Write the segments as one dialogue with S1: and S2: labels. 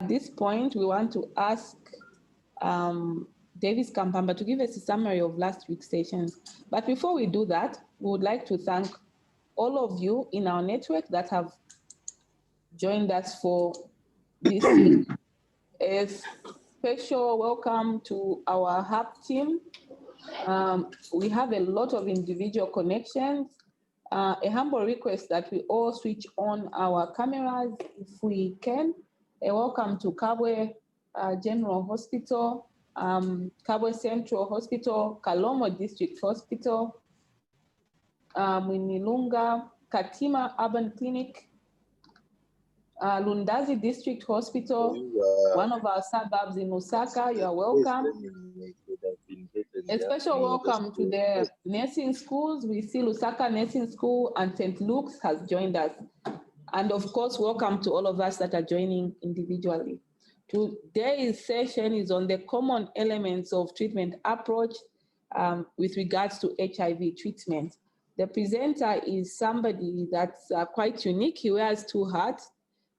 S1: At this point, we want to ask Davis Kampamba to give us a summary of last week's sessions. But before we do that, we would like to thank all of you in our network that have joined us for this week. A special welcome to our hub team. We have a lot of individual connections. A humble request that we all switch on our cameras if we can. A welcome to Kabwe General Hospital, Kabwe Central Hospital, Kalomo District Hospital, Mwinilunga, Katima Urban Clinic, Lundazi District Hospital, one of our suburbs in Lusaka. You are welcome. A special welcome to the nursing schools. We see Lusaka Nursing School and St. Luke's has joined us. And of course, welcome to all of us that are joining individually. Today's session is on the common elements of treatment approach with regards to HIV treatment. The presenter is somebody that's quite unique. He wears two hats.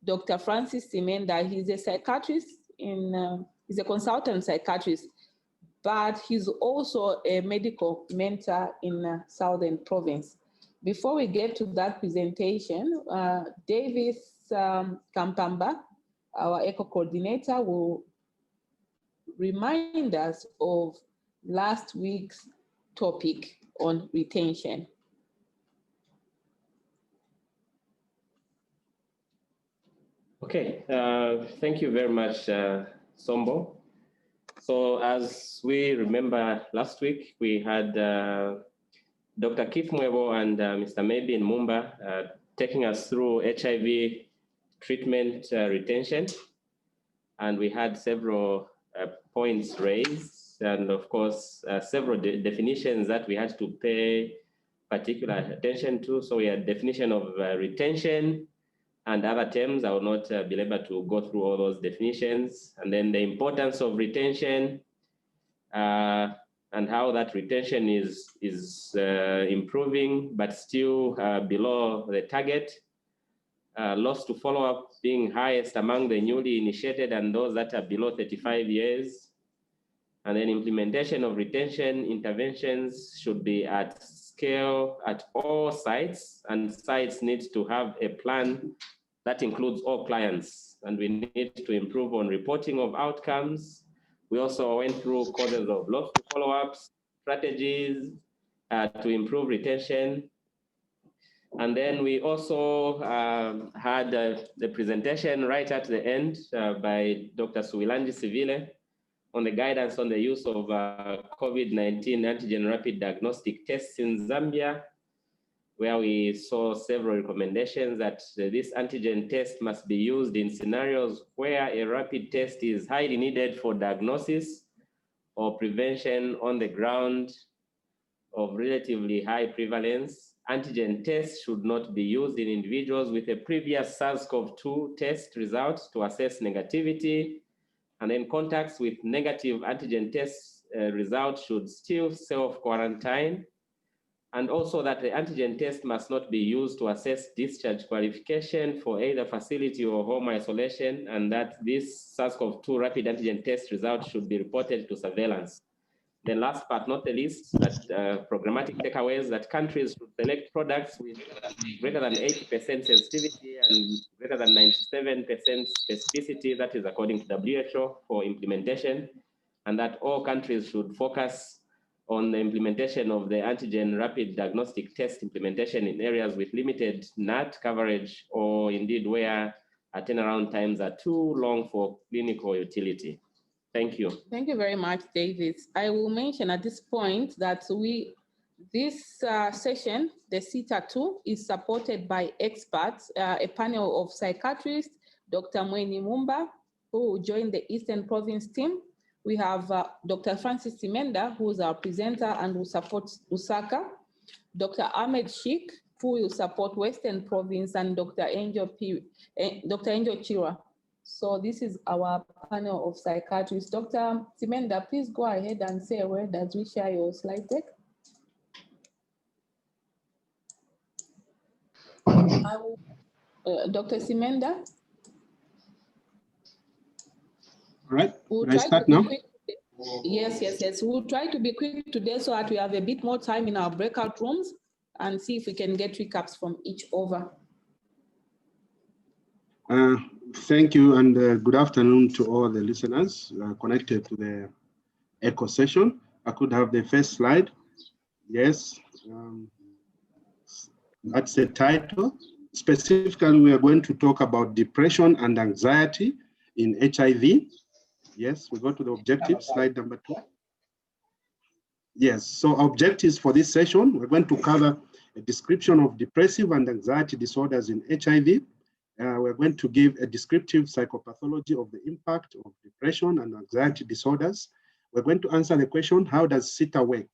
S1: Dr. Francis Simenda, he's a psychiatrist, he's a consultant psychiatrist, but he's also a medical mentor in Southern Province. Before we get to that presentation, Davis Kampamba, our ECHO coordinator, will remind us of last week's topic on retention.
S2: Okay, thank you very much, Sombo. So as we remember last week, we had Dr. Keith Mwebo and Mr. Maybe Mumba taking us through HIV treatment retention. And we had several points raised, and of course, several definitions that we had to pay particular attention to. So we had definition of retention, and other terms. I will not be able to go through all those definitions. And then the importance of retention and how that retention is improving, but still below the target. Loss to follow-up being highest among the newly initiated and those that are below 35 years. And then implementation of retention interventions should be at scale at all sites, and sites need to have a plan that includes all clients, and we need to improve on reporting of outcomes. We also went through causes of loss to follow-ups, strategies to improve retention. And then we also had the presentation right at the end by Dr. Suwilanji Sivile on the guidance on the use of COVID-19 antigen rapid diagnostic tests in Zambia, where we saw several recommendations that this antigen test must be used in scenarios where a rapid test is highly needed for diagnosis or prevention on the ground of relatively high prevalence. Antigen tests should not be used in individuals with a previous SARS-CoV-2 test result to assess negativity, and then contacts with negative antigen test results should still self-quarantine. And also that the antigen test must not be used to assess discharge qualification for either facility or home isolation, and that this SARS-CoV-2 rapid antigen test result should be reported to surveillance. The last but not the least, that programmatic takeaways that countries should select products with greater than 80% sensitivity and greater than 97% specificity, that is according to WHO, for implementation, and that all countries should focus on the implementation of the antigen rapid diagnostic test implementation in areas with limited NAT coverage, or indeed where turnaround times are too long for clinical utility. Thank you.
S1: Thank you very much, David. I will mention at this point that this session, the CETA2, is supported by experts, a panel of psychiatrists, Dr. Mweni Mumba, who will join the Eastern Province team. We have Dr. Francis Simenda, who is our presenter and will support Lusaka, Dr. Ahmed Sheikh, who will support Western Province, and Dr. Angel Chira. So this is our panel of psychiatrists. Dr. Simenda, please go ahead and say a word as we share your slide deck. Dr. Simenda?
S3: All right,
S1: We'll
S3: can I start now?
S1: Yes. We'll try to be quick today so that we have a bit more time in our breakout rooms and see if we can get recaps from each over.
S3: Thank you, and good afternoon to all the listeners connected to the echo session. I could have the first slide. Yes, that's the title. Specifically, we are going to talk about depression and anxiety in HIV. Yes, we go to the objective, slide number 2. Yes, so objectives for this session, we're going to cover a description of depressive and anxiety disorders in HIV. We're going to give a descriptive psychopathology of the impact of depression and anxiety disorders. We're going to answer the question, how does SITA work?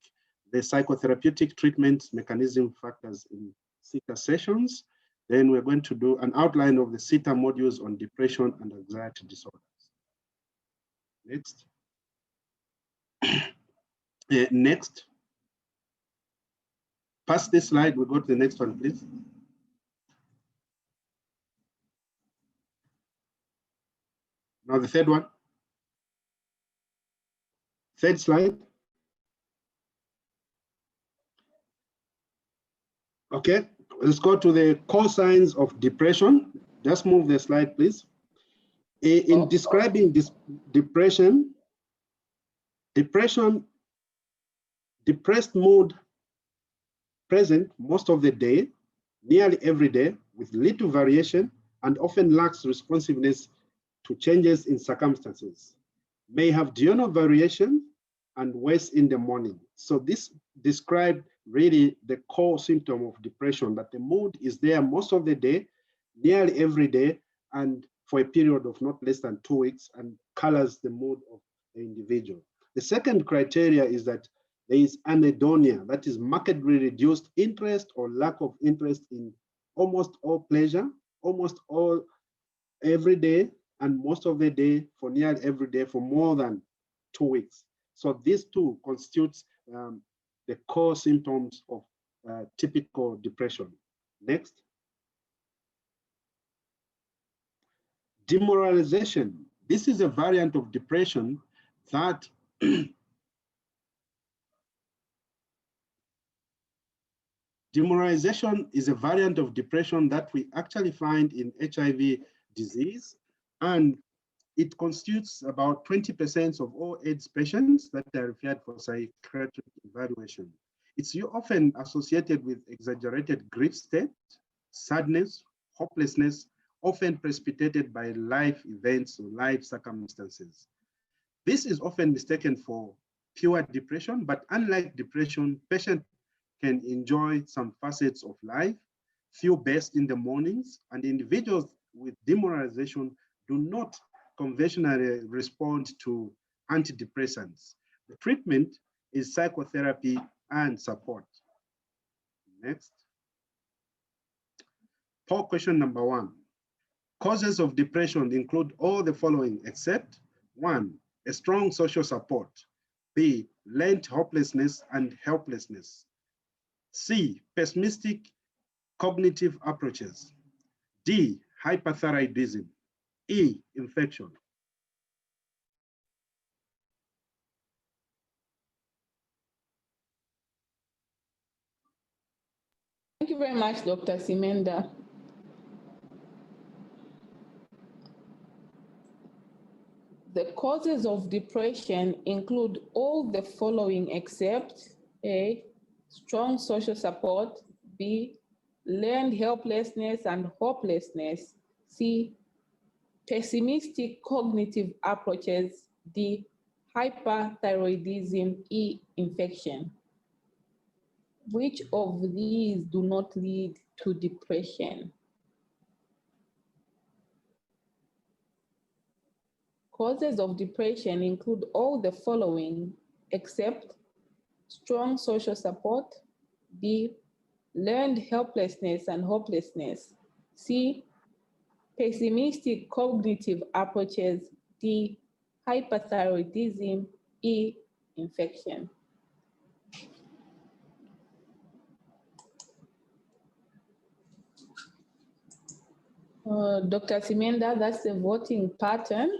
S3: The psychotherapeutic treatment mechanism factors in SITA sessions. Then we're going to do an outline of the SITA modules on depression and anxiety disorders. Next. Next. Pass this slide, we'll go to the next one, please. Now the third one. Third slide. Okay, let's go to the core signs of depression. Just move the slide, please. In describing this depression, depressed mood present most of the day, nearly every day, with little variation, and often lacks responsiveness to changes in circumstances. May have diurnal variation and worse in the morning. So this describes really the core symptom of depression, that the mood is there most of the day, nearly every day, and for a period of not less than 2 weeks, and colors the mood of the individual. The second criteria is that there is anhedonia, that is markedly reduced interest or lack of interest in almost all pleasure, almost all every day, and most of the day for nearly every day for more than 2 weeks. So these two constitutes the core symptoms of typical depression. Next. Demoralization. This is a variant of depression that demoralization is a variant of depression that we actually find in HIV disease, and it constitutes about 20% of all AIDS patients that are referred for psychiatric evaluation. It's often associated with exaggerated grief state, sadness, hopelessness, often precipitated by life events or life circumstances. This is often mistaken for pure depression, but unlike depression, patients can enjoy some facets of life, feel best in the mornings, and individuals with demoralization do not conventionally respond to antidepressants. The treatment is psychotherapy and support. Next. Poll question number 1. Causes of depression include all the following except 1, a strong social support, B, learned hopelessness and helplessness, C, pessimistic cognitive approaches, D, hyperthyroidism, E, infection.
S1: Thank you very much, Dr. Simenda. The causes of depression include all the following except A, strong social support, B, learned helplessness and hopelessness, C, pessimistic cognitive approaches, D, hyperthyroidism, E, infection. Which of these do not lead to depression? Causes of depression include all the following except strong social support, B, learned helplessness and hopelessness, C, pessimistic cognitive approaches, D, hyperthyroidism, E, infection. Dr. Simenda, that's the voting pattern.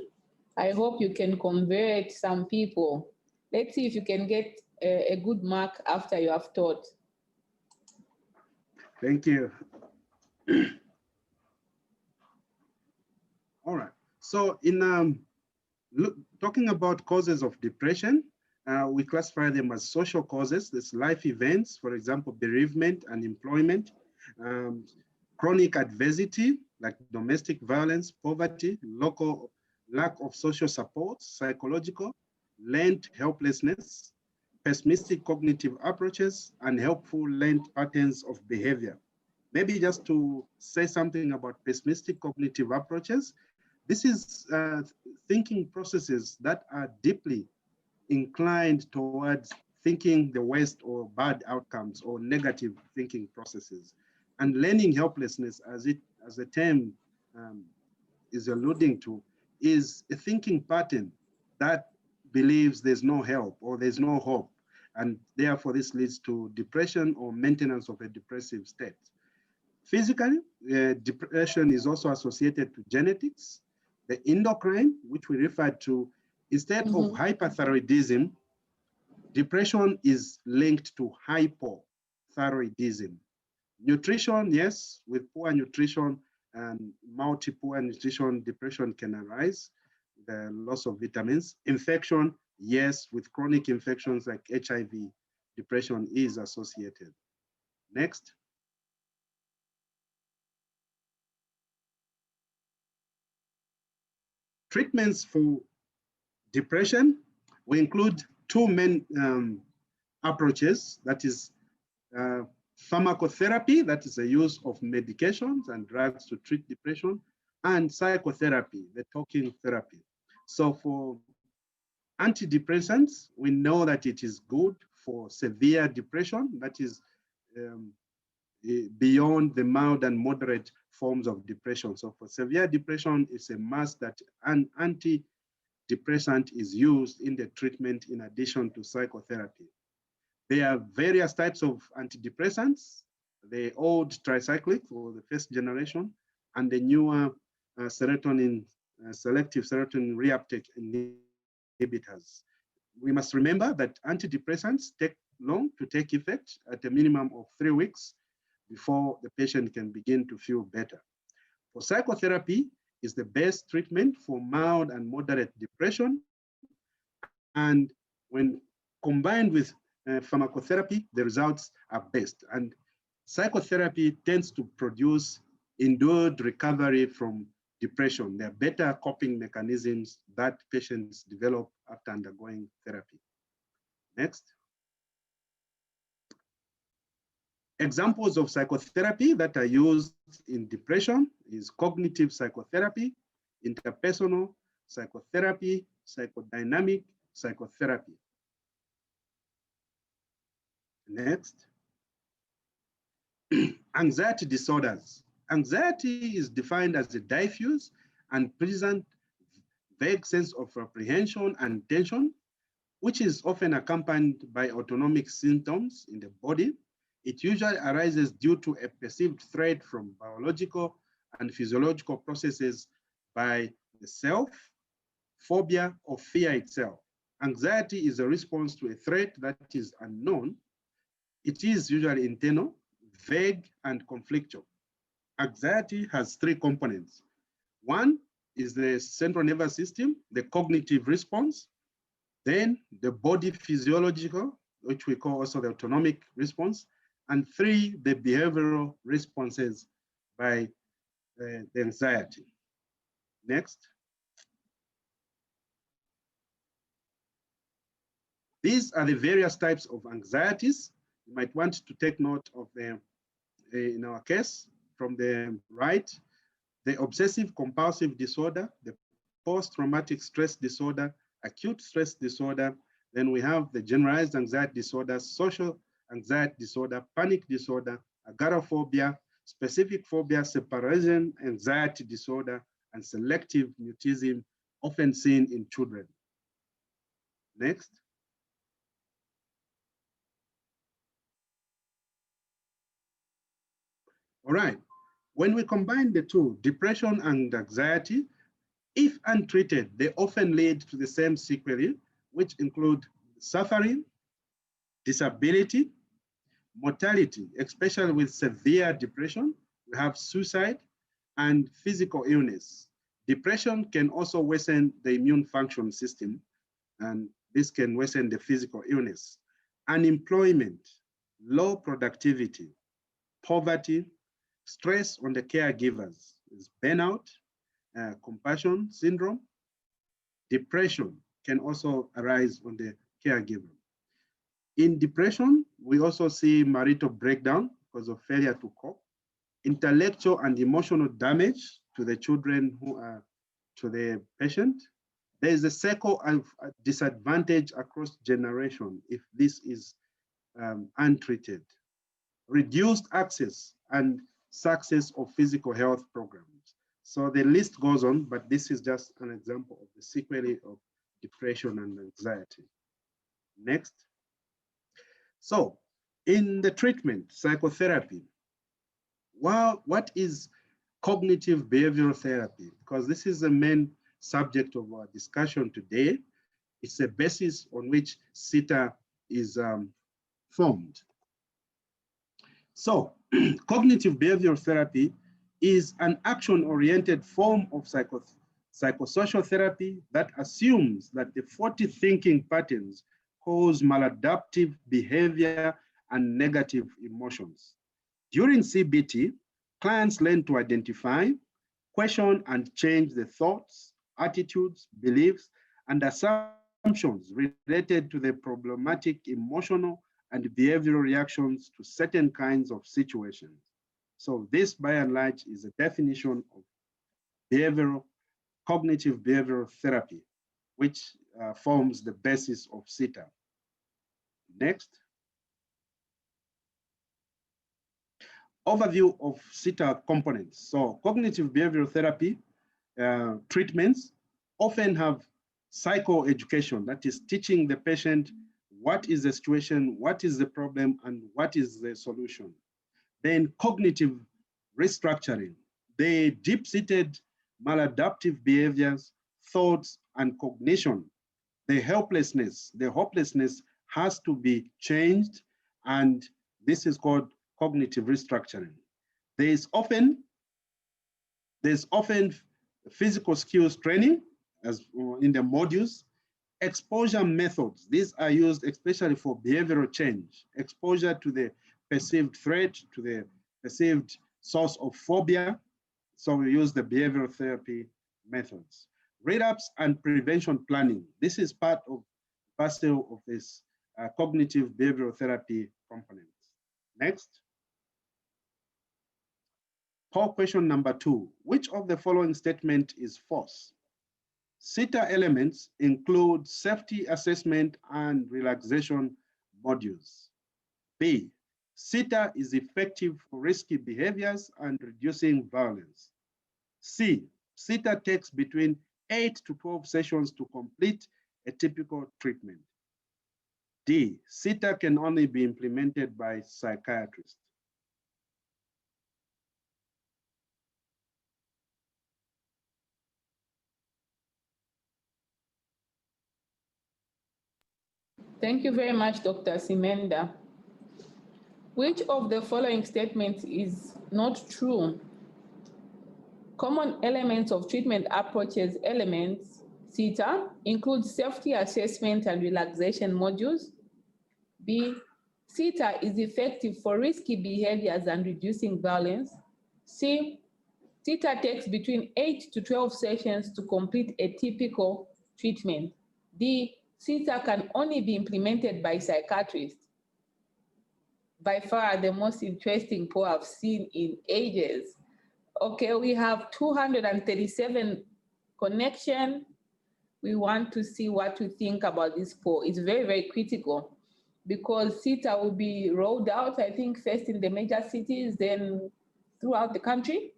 S1: I hope you can convert some people. Let's see if you can get a good mark after you have taught.
S3: Thank you. All right. So in talking about causes of depression, we classify them as social causes. There's life events, for example, bereavement, unemployment, chronic adversity, like domestic violence, poverty, local lack of social support, psychological, learned helplessness, pessimistic cognitive approaches, and helpful learned patterns of behavior. Maybe just to say something about pessimistic cognitive approaches, this is thinking processes that are deeply inclined towards thinking the worst or bad outcomes or negative thinking processes. And learning helplessness, as the term is alluding to, is a thinking pattern that believes there's no help or there's no hope. And therefore this leads to depression or maintenance of a depressive state. Physically, depression is also associated to genetics. The endocrine, which we refer to, instead of hyperthyroidism, depression is linked to hypothyroidism. Nutrition, yes, with poor nutrition and multi-poor nutrition, depression can arise, the loss of vitamins. Infection, yes, with chronic infections like HIV, depression is associated. Next. Treatments for depression, we include two main approaches, that is pharmacotherapy, that is the use of medications and drugs to treat depression, and psychotherapy, the talking therapy. So for antidepressants, we know that it is good for severe depression, that is beyond the mild and moderate forms of depression. So for severe depression, it's a must that an antidepressant is used in the treatment in addition to psychotherapy. There are various types of antidepressants, the old tricyclic or the first generation, and the newer selective serotonin reuptake inhibitors. We must remember that antidepressants take long to take effect, at a minimum of 3 weeks before the patient can begin to feel better. For psychotherapy is the best treatment for mild and moderate depression. And when combined with pharmacotherapy, the results are best. And psychotherapy tends to produce endured recovery from depression. There are better coping mechanisms that patients develop after undergoing therapy. Next. Examples of psychotherapy that are used in depression is cognitive psychotherapy, interpersonal psychotherapy, psychodynamic psychotherapy. Next. Anxiety disorders. Anxiety is defined as a diffuse and present vague sense of apprehension and tension, which is often accompanied by autonomic symptoms in the body. It usually arises due to a perceived threat from biological and physiological processes by the self, phobia, or fear itself. Anxiety is a response to a threat that is unknown. It is usually internal, vague, and conflictual. Anxiety has 3 components. One is the central nervous system, the cognitive response, then the body physiological, which we call also the autonomic response, and 3, the behavioral responses by the anxiety. Next. These are the various types of anxieties. You might want to take note of them in our case from the right. The obsessive compulsive disorder, the post-traumatic stress disorder, acute stress disorder. Then we have the generalized anxiety disorder, social anxiety disorder, panic disorder, agoraphobia, specific phobia, separation anxiety disorder, and selective mutism, often seen in children. Next. All right, when we combine the two, depression and anxiety, If untreated, they often lead to the same sequelae, which include suffering, disability, mortality, especially with severe depression. We have suicide and physical illness. Depression can also worsen the immune function system, and this can worsen the physical illness. Unemployment, low productivity, poverty, stress on the caregivers, is burnout, compassion syndrome. Depression can also arise on the caregiver. In depression, we also see marital breakdown because of failure to cope, intellectual and emotional damage to the children who are to the patient. There is a cycle of disadvantage across generation if this is untreated. Reduced access and success of physical health programs. So the list goes on, but this is just an example of the sequelae of depression and anxiety. Next. So in the treatment, psychotherapy, well, what is cognitive behavioral therapy? Because this is the main subject of our discussion today. It's a basis on which CETA is formed. So cognitive behavioral therapy is an action-oriented form of psychosocial therapy that assumes that the faulty thinking patterns cause maladaptive behavior and negative emotions. During CBT, clients learn to identify, question, and change the thoughts, attitudes, beliefs, and assumptions related to the problematic emotional and behavioral reactions to certain kinds of situations. So this, by and large, is a definition of cognitive behavioral therapy, which forms the basis of CETA. Next. Overview of CETA components. So cognitive behavioral therapy treatments often have psychoeducation, that is teaching the patient what is the situation, what is the problem, and what is the solution. Then cognitive restructuring, the deep-seated maladaptive behaviors, thoughts, and cognition. The hopelessness has to be changed, and this is called cognitive restructuring. There's often physical skills training, as in the modules. Exposure methods, these are used especially for behavioral change. Exposure to the perceived threat, to the perceived source of phobia. So we use the behavioral therapy methods. Relapse and prevention planning. This is part of this cognitive behavioral therapy component. Next. Poll question number 2. Which of the following statement is false? CETA elements include safety assessment and relaxation modules. B, CETA is effective for risky behaviors and reducing violence. C, CETA takes between 8 to 12 sessions to complete a typical treatment. D, CETA can only be implemented by psychiatrists.
S1: Thank you very much, Dr. Simenda. Which of the following statements is not true? Common elements of treatment approaches elements, CETA, include safety assessment and relaxation modules. B, CETA is effective for risky behaviors and reducing violence. C, CETA takes between 8 to 12 sessions to complete a typical treatment. D, CETA can only be implemented by psychiatrists. By far the most interesting poll I've seen in ages. Okay, we have 237 connection. We want to see what you think about this poll. It's very, very critical because CETA will be rolled out, I think, first in the major cities, then throughout the country.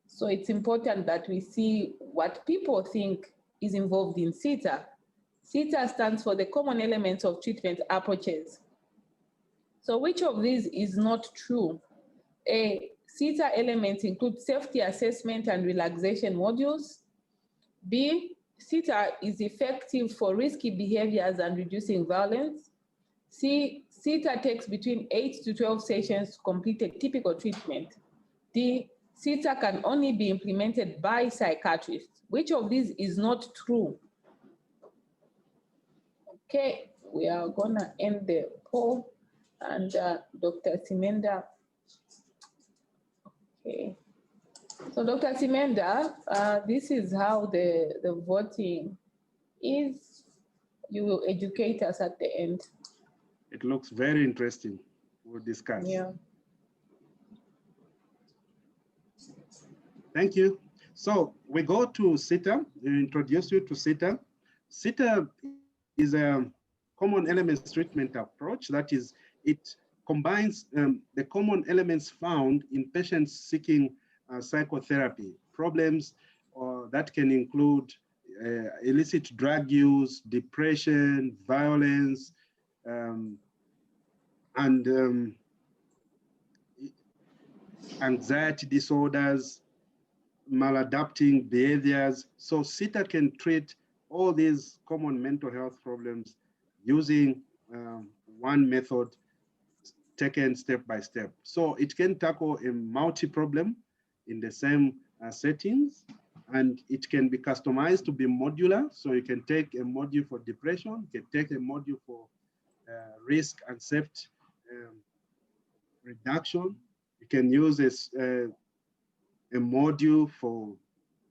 S1: So it's important that we see what people think is involved in CETA. CETA stands for the common elements of treatment approaches. So which of these is not true? A, CETA elements include safety assessment and relaxation modules. B, CETA is effective for risky behaviors and reducing violence. C, CETA takes between 8 to 12 sessions to complete a typical treatment. D, CETA can only be implemented by psychiatrists. Which of these is not true? Okay, we are gonna end the poll, and Dr. Simenda. Okay, so Dr. Simenda, this is how the voting is. You will educate us at the end.
S3: It looks very interesting. We'll discuss.
S1: Yeah.
S3: Thank you. So we go to CETA, introduce you to CETA. CETA is a common elements treatment approach. That is, it combines the common elements found in patients seeking psychotherapy. Problems that can include illicit drug use, depression, violence, and anxiety disorders, maladapting behaviors. So CETA can treat all these common mental health problems using one method taken step by step. So it can tackle a multi-problem in the same settings, and it can be customized to be modular. So you can take a module for depression, you can take a module for risk and safety reduction. You can use a module for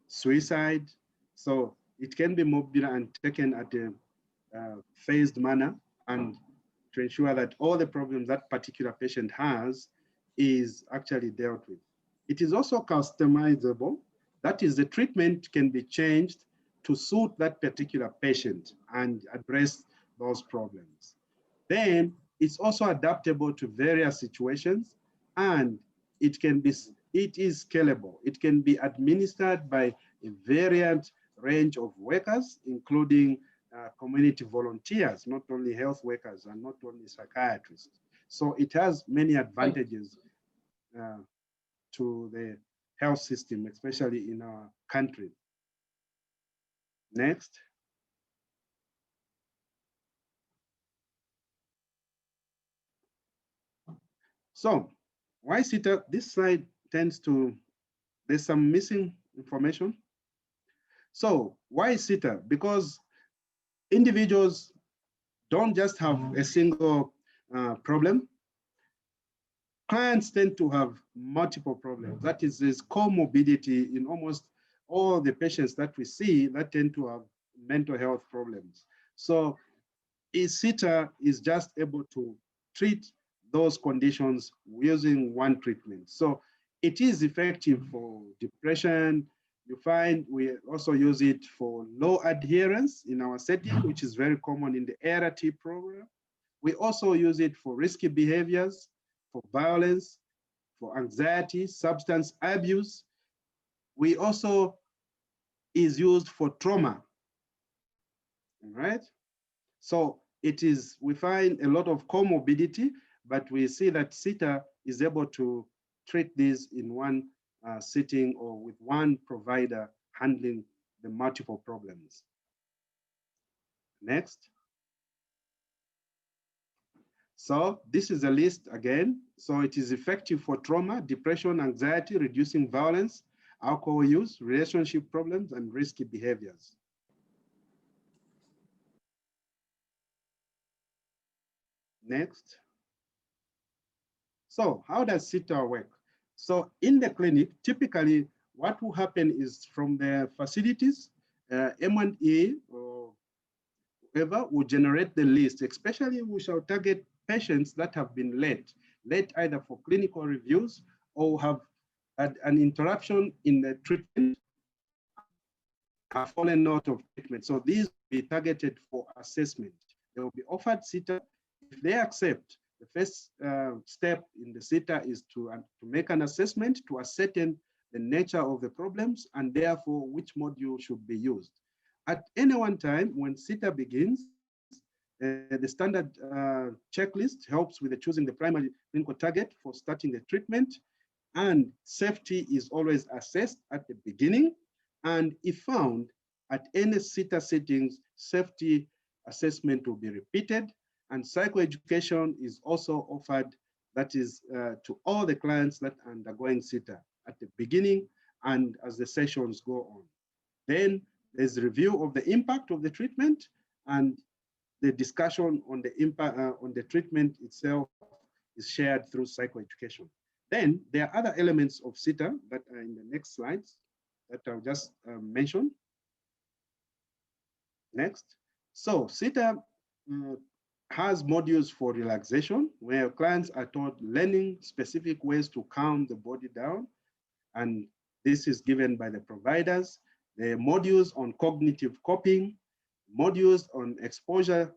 S3: suicide. So it can be modular and taken at a phased manner, and to ensure that all the problems that particular patient has is actually dealt with. It is also customizable. That is, the treatment can be changed to suit that particular patient and address those problems. Then it's also adaptable to various situations, and it is scalable. It can be administered by a variant range of workers, including community volunteers, not only health workers and not only psychiatrists. So it has many advantages to the health system, especially in our country. Next. So why CETA? This slide tends to, there's some missing information. So why CETA? Because individuals don't just have a single problem. Clients tend to have multiple problems. That is, there's comorbidity in almost all the patients that we see that tend to have mental health problems. So CETA is just able to treat those conditions using one treatment. So it is effective for depression. You find we also use it for low adherence in our setting, which is very common in the ART program. We also use it for risky behaviors, for violence, for anxiety, substance abuse. We also is used for trauma, right? So it is, we find a lot of comorbidity, but we see that CETA is able to treat these in one sitting or with one provider handling the multiple problems. Next. So this is a list again. So it is effective for trauma, depression, anxiety, reducing violence, alcohol use, relationship problems, and risky behaviors. Next. So how does CETA work? So in the clinic, typically what will happen is from the facilities, M&E or whoever will generate the list, especially we shall target patients that have been late either for clinical reviews or have had an interruption in the treatment, have fallen out of treatment. So these will be targeted for assessment. They will be offered CETA. If they accept, the first step in the CETA is to make an assessment to ascertain the nature of the problems and therefore which module should be used. At any one time, when CETA begins, the standard checklist helps with choosing the primary clinical target for starting the treatment, and safety is always assessed at the beginning, and if found, At any SITA settings, safety assessment will be repeated, and psychoeducation is also offered, that is to all the clients that are undergoing SITA at the beginning and as the sessions go on. Then there's review of the impact of the treatment, and the discussion on the impact on the treatment itself is shared through psychoeducation. Then there are other elements of SITA that are in the next slides that I'll just mention. Next. So SITA has modules for relaxation, where clients are taught learning specific ways to calm the body down, and this is given by the providers. The modules on cognitive coping, modules on exposure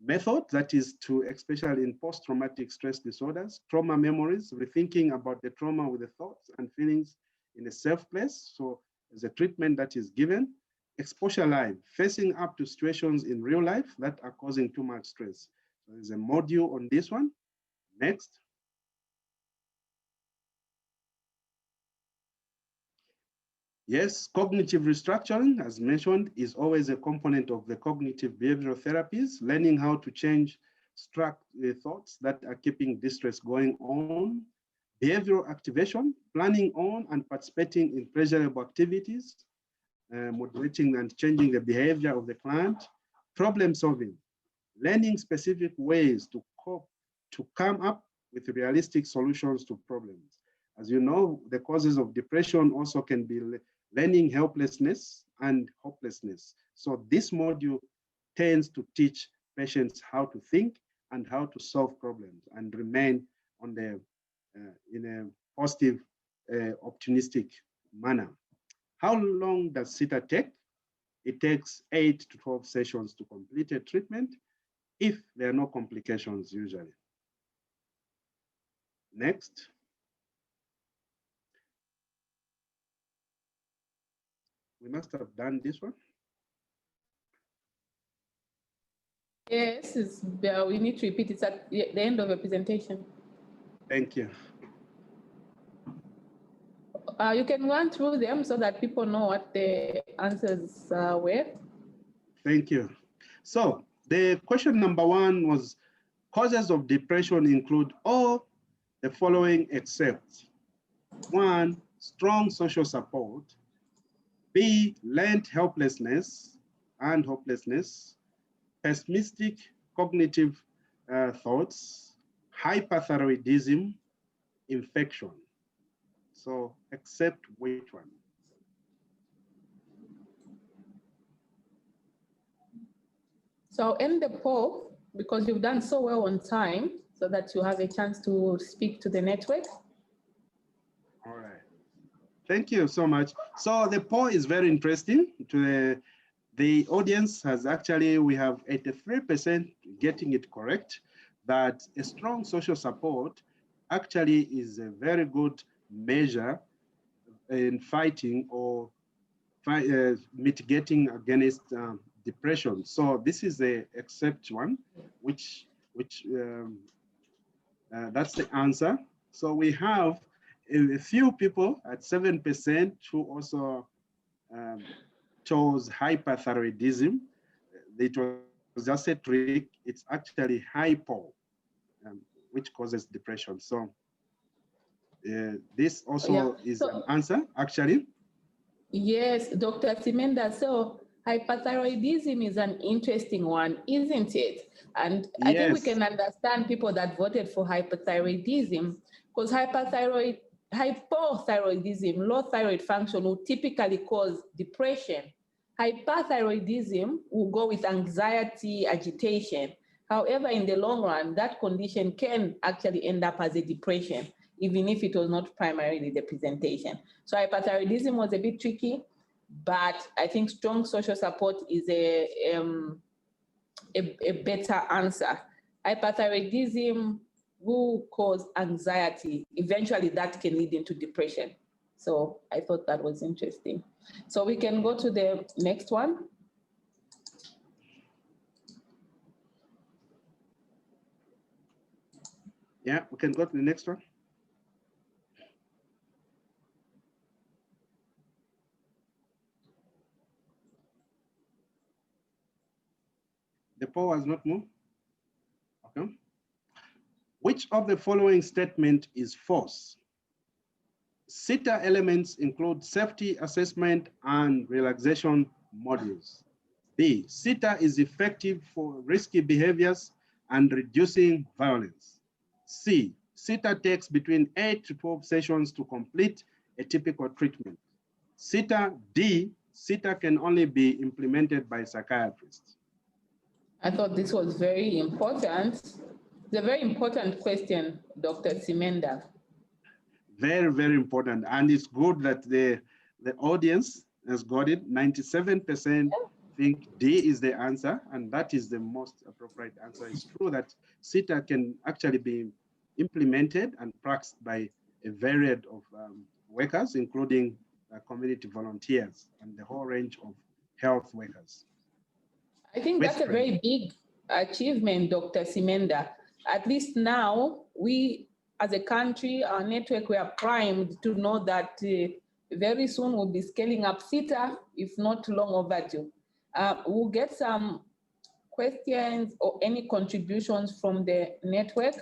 S3: method, that is to, especially in post-traumatic stress disorders, trauma memories, rethinking about the trauma with the thoughts and feelings in a safe place. So there's a treatment that is given. Exposure live, facing up to situations in real life that are causing too much stress. So there's a module on this one. Next. Yes, cognitive restructuring, as mentioned, is always a component of the cognitive behavioral therapies, learning how to change thoughts that are keeping distress going on. Behavioral activation, planning on and participating in pleasurable activities, moderating and changing the behavior of the client. Problem solving, learning specific ways to cope, to come up with realistic solutions to problems. As you know, the causes of depression also can be learning helplessness and hopelessness. So this module tends to teach patients how to think and how to solve problems and remain on the in a positive, optimistic manner. How long does SITA take? It takes 8 to 12 sessions to complete a treatment if there are no complications usually. Next. We must have done this one.
S1: Yes, we need to repeat it at the end of the presentation.
S3: Thank you.
S1: You can run through them so that people know what the answers were.
S3: Thank you. So the question number 1 was, causes of depression include all the following except 1, strong social support, B, learned helplessness and hopelessness, pessimistic cognitive thoughts, hyperthyroidism, infection. So except which one?
S1: So I'll end the poll because you've done so well on time so that you have a chance to speak to the network.
S3: All right. Thank you so much. So the poll is very interesting. The audience has actually, we have 83% getting it correct, that a strong social support actually is a very good measure in fighting or mitigating against depression. So this is the except one, which that's the answer. So we have a few people at 7% who also chose hyperthyroidism. It was just a trick. It's actually hypo, which causes depression. So this also is an answer, actually.
S1: Yes, Dr. Simenda. So hyperthyroidism is an interesting one, isn't it? And yes. I think we can understand people that voted for hyperthyroidism because hypothyroidism, low thyroid function, will typically cause depression. Hyperthyroidism will go with anxiety, agitation. However, in the long run, that condition can actually end up as a depression, even if it was not primarily the presentation. So hyperthyroidism was a bit tricky, but I think strong social support is a better answer. Hyperthyroidism will cause anxiety. Eventually, that can lead into depression. So I thought that was interesting. So we can go to the next one.
S3: Yeah, we can go to the next one. The poll has not moved? Okay. Which of the following statement is false? CETA elements include safety assessment and relaxation modules. B, CETA is effective for risky behaviors and reducing violence. C, CETA takes between 8 to 12 sessions to complete a typical treatment. D, CETA can only be implemented by psychiatrists.
S1: I thought this was very important. It's a very important question, Dr. Simenda.
S3: Very, very important. And it's good that the audience has got it. 97% think D is the answer, and that is the most appropriate answer. It's true that CETA can actually be implemented and practiced by a variety of workers, including community volunteers and the whole range of health workers.
S1: I think that's a very big achievement, Dr. Simenda. At least now, we as a country, our network, we are primed to know that very soon we'll be scaling up CETA, if not long overdue. We'll get some questions or any contributions from the network.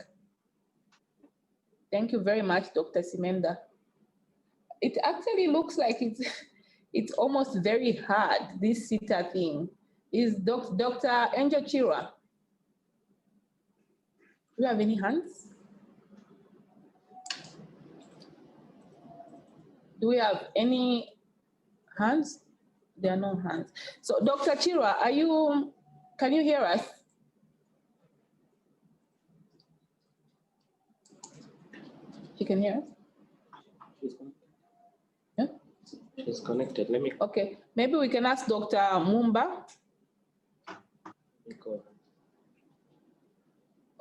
S1: Thank you very much, Dr. Simenda. It actually looks like it's almost very hard, this CETA thing. Is Dr. Angel Chira? Do you have any hands? Do we have any hands? There are no hands. So Dr. Chira, can you hear us? She can hear us?
S2: She's connected.
S1: Yeah?
S2: She's connected. Let me.
S1: Okay, maybe we can ask Dr. Mumba.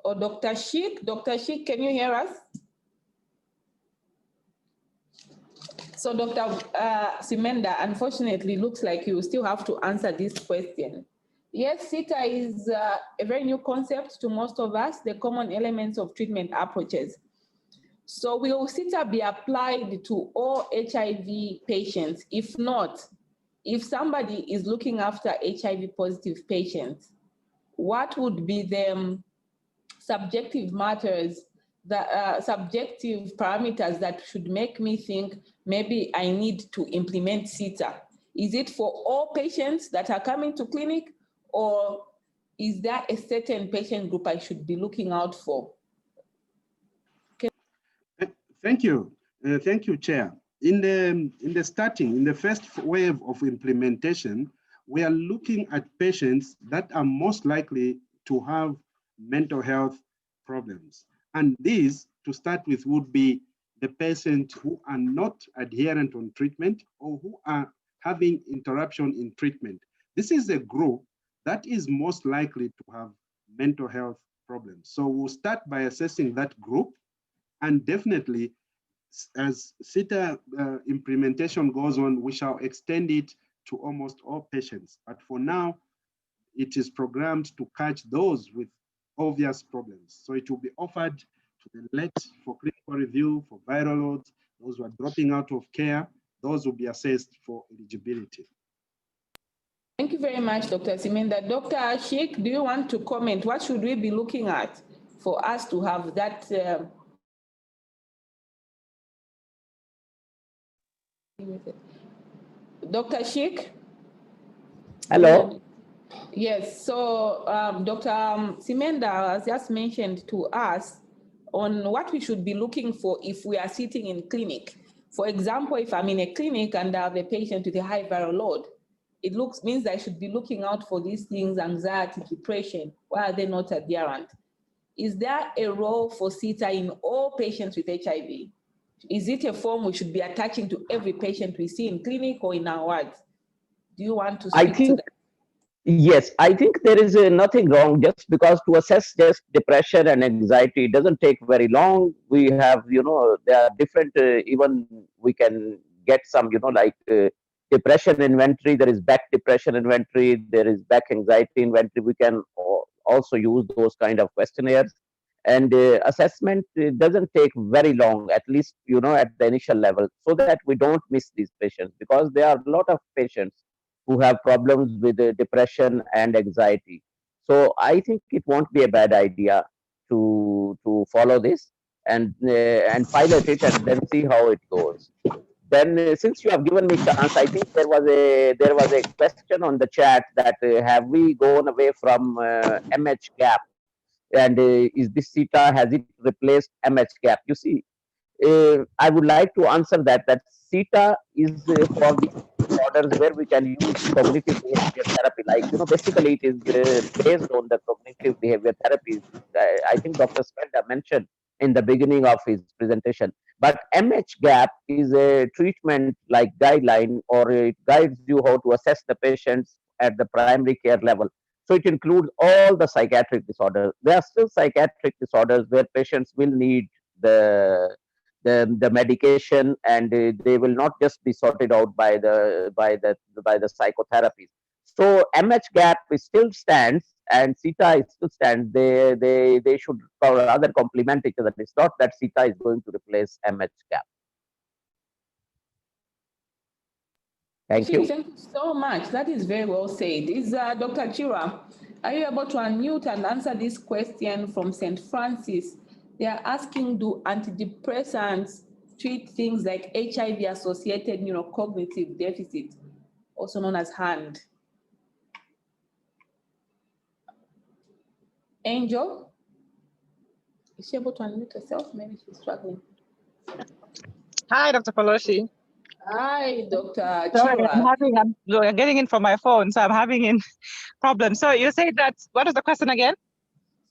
S1: Or Dr. Sheik. Dr. Sheik, can you hear us? So Dr. Simenda, unfortunately, looks like you still have to answer this question. Yes, CETA is a very new concept to most of us, the common elements of treatment approaches. So will CETA be applied to all HIV patients? If not, if somebody is looking after HIV positive patients, what would be the subjective matters, the subjective parameters that should make me think maybe I need to implement CETA? Is it for all patients that are coming to clinic, or is there a certain patient group I should be looking out for?
S3: Thank you. Thank you, Chair. In the first wave of implementation, we are looking at patients that are most likely to have mental health problems. And these, to start with, would be the patients who are not adherent on treatment or who are having interruption in treatment. This is a group that is most likely to have mental health problems. So we'll start by assessing that group, and definitely as CETA implementation goes on, we shall extend it to almost all patients. But for now, it is programmed to catch those with obvious problems. So it will be offered to the late for clinical review, for viral loads, those who are dropping out of care, those will be assessed for eligibility.
S1: Thank you very much, Dr. Simenda. Dr. Sheik, do you want to comment? What should we be looking at for us to have that? Dr. Sheik?
S4: Hello.
S1: Yes, so Dr. Simenda has just mentioned to us on what we should be looking for if we are sitting in clinic. For example, if I'm in a clinic and I have a patient with a high viral load, it means I should be looking out for these things, anxiety, depression. Why are they not adherent? Is there a role for CETA in all patients with HIV? Is it a form we should be attaching to every patient we see in clinic or in our wards? Do you want to speak to that?
S4: Yes, I think there is nothing wrong, just because to assess just depression and anxiety doesn't take very long. We have, there are different, even we can get some, like depression inventory, there is back depression inventory, there is back anxiety inventory. We can also use those kind of questionnaires. And assessment doesn't take very long, at least, at the initial level, so that we don't miss these patients, because there are a lot of patients who have problems with depression and anxiety. So I think it won't be a bad idea to follow this and pilot it and then see how it goes. Then, since you have given me chance, I think there was a question on the chat that have we gone away from MH gap, and is this CETA, has it replaced MH gap? You see, I would like to answer that CETA is for the disorders where we can use cognitive behavior therapy. Like, basically it is based on the cognitive behavior therapies. I think Dr. Simenda mentioned in the beginning of his presentation. But MH gap is a treatment like guideline, or it guides you how to assess the patients at the primary care level. So it includes all the psychiatric disorders. There are still psychiatric disorders where patients will need the the medication, and they will not just be sorted out by the psychotherapies. So MH gap is still stands and CETA is still stands. They should rather complement each other. It's not that CETA is going to replace MH gap. Thank you.
S1: Thank you so much. That is very well said. Is Dr. Jira, are you able to unmute and answer this question from St. Francis? They are asking, do antidepressants treat things like HIV-associated neurocognitive deficit, also known as HAND? Angel? Is she able to unmute herself? Maybe she's struggling.
S5: Hi, Dr. Pauloshi.
S1: Hi, Dr.
S5: Sorry,
S1: Chira.
S5: I'm getting in from my phone, so I'm having a problem. So you say that, what is the question again?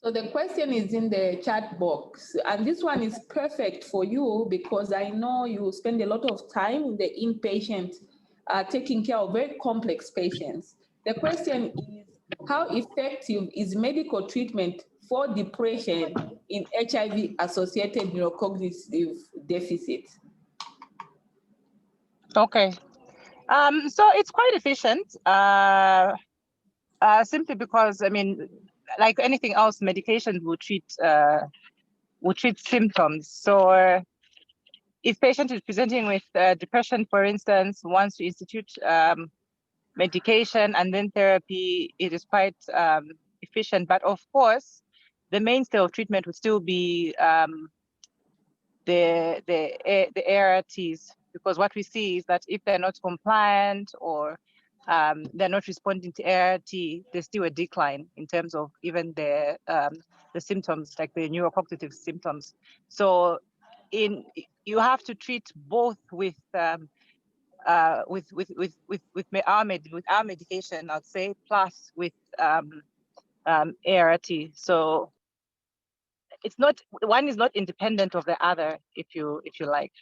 S1: So the question is in the chat box, and this one is perfect for you because I know you spend a lot of time in the inpatient taking care of very complex patients. The question is, how effective is medical treatment for depression in HIV-associated neurocognitive deficit?
S5: Okay. So it's quite efficient, simply because, I mean, like anything else, medication will treat symptoms. So if patient is presenting with depression, for instance, once you institute medication and then therapy, it is quite efficient. But of course, the mainstay of treatment would still be the ARTs, because what we see is that if they're not compliant or they're not responding to ART, there's still a decline in terms of even the symptoms, like the neurocognitive symptoms. So you have to treat both with our medication, I'd say, plus with ART. So it's not, one is not independent of the other, if you like.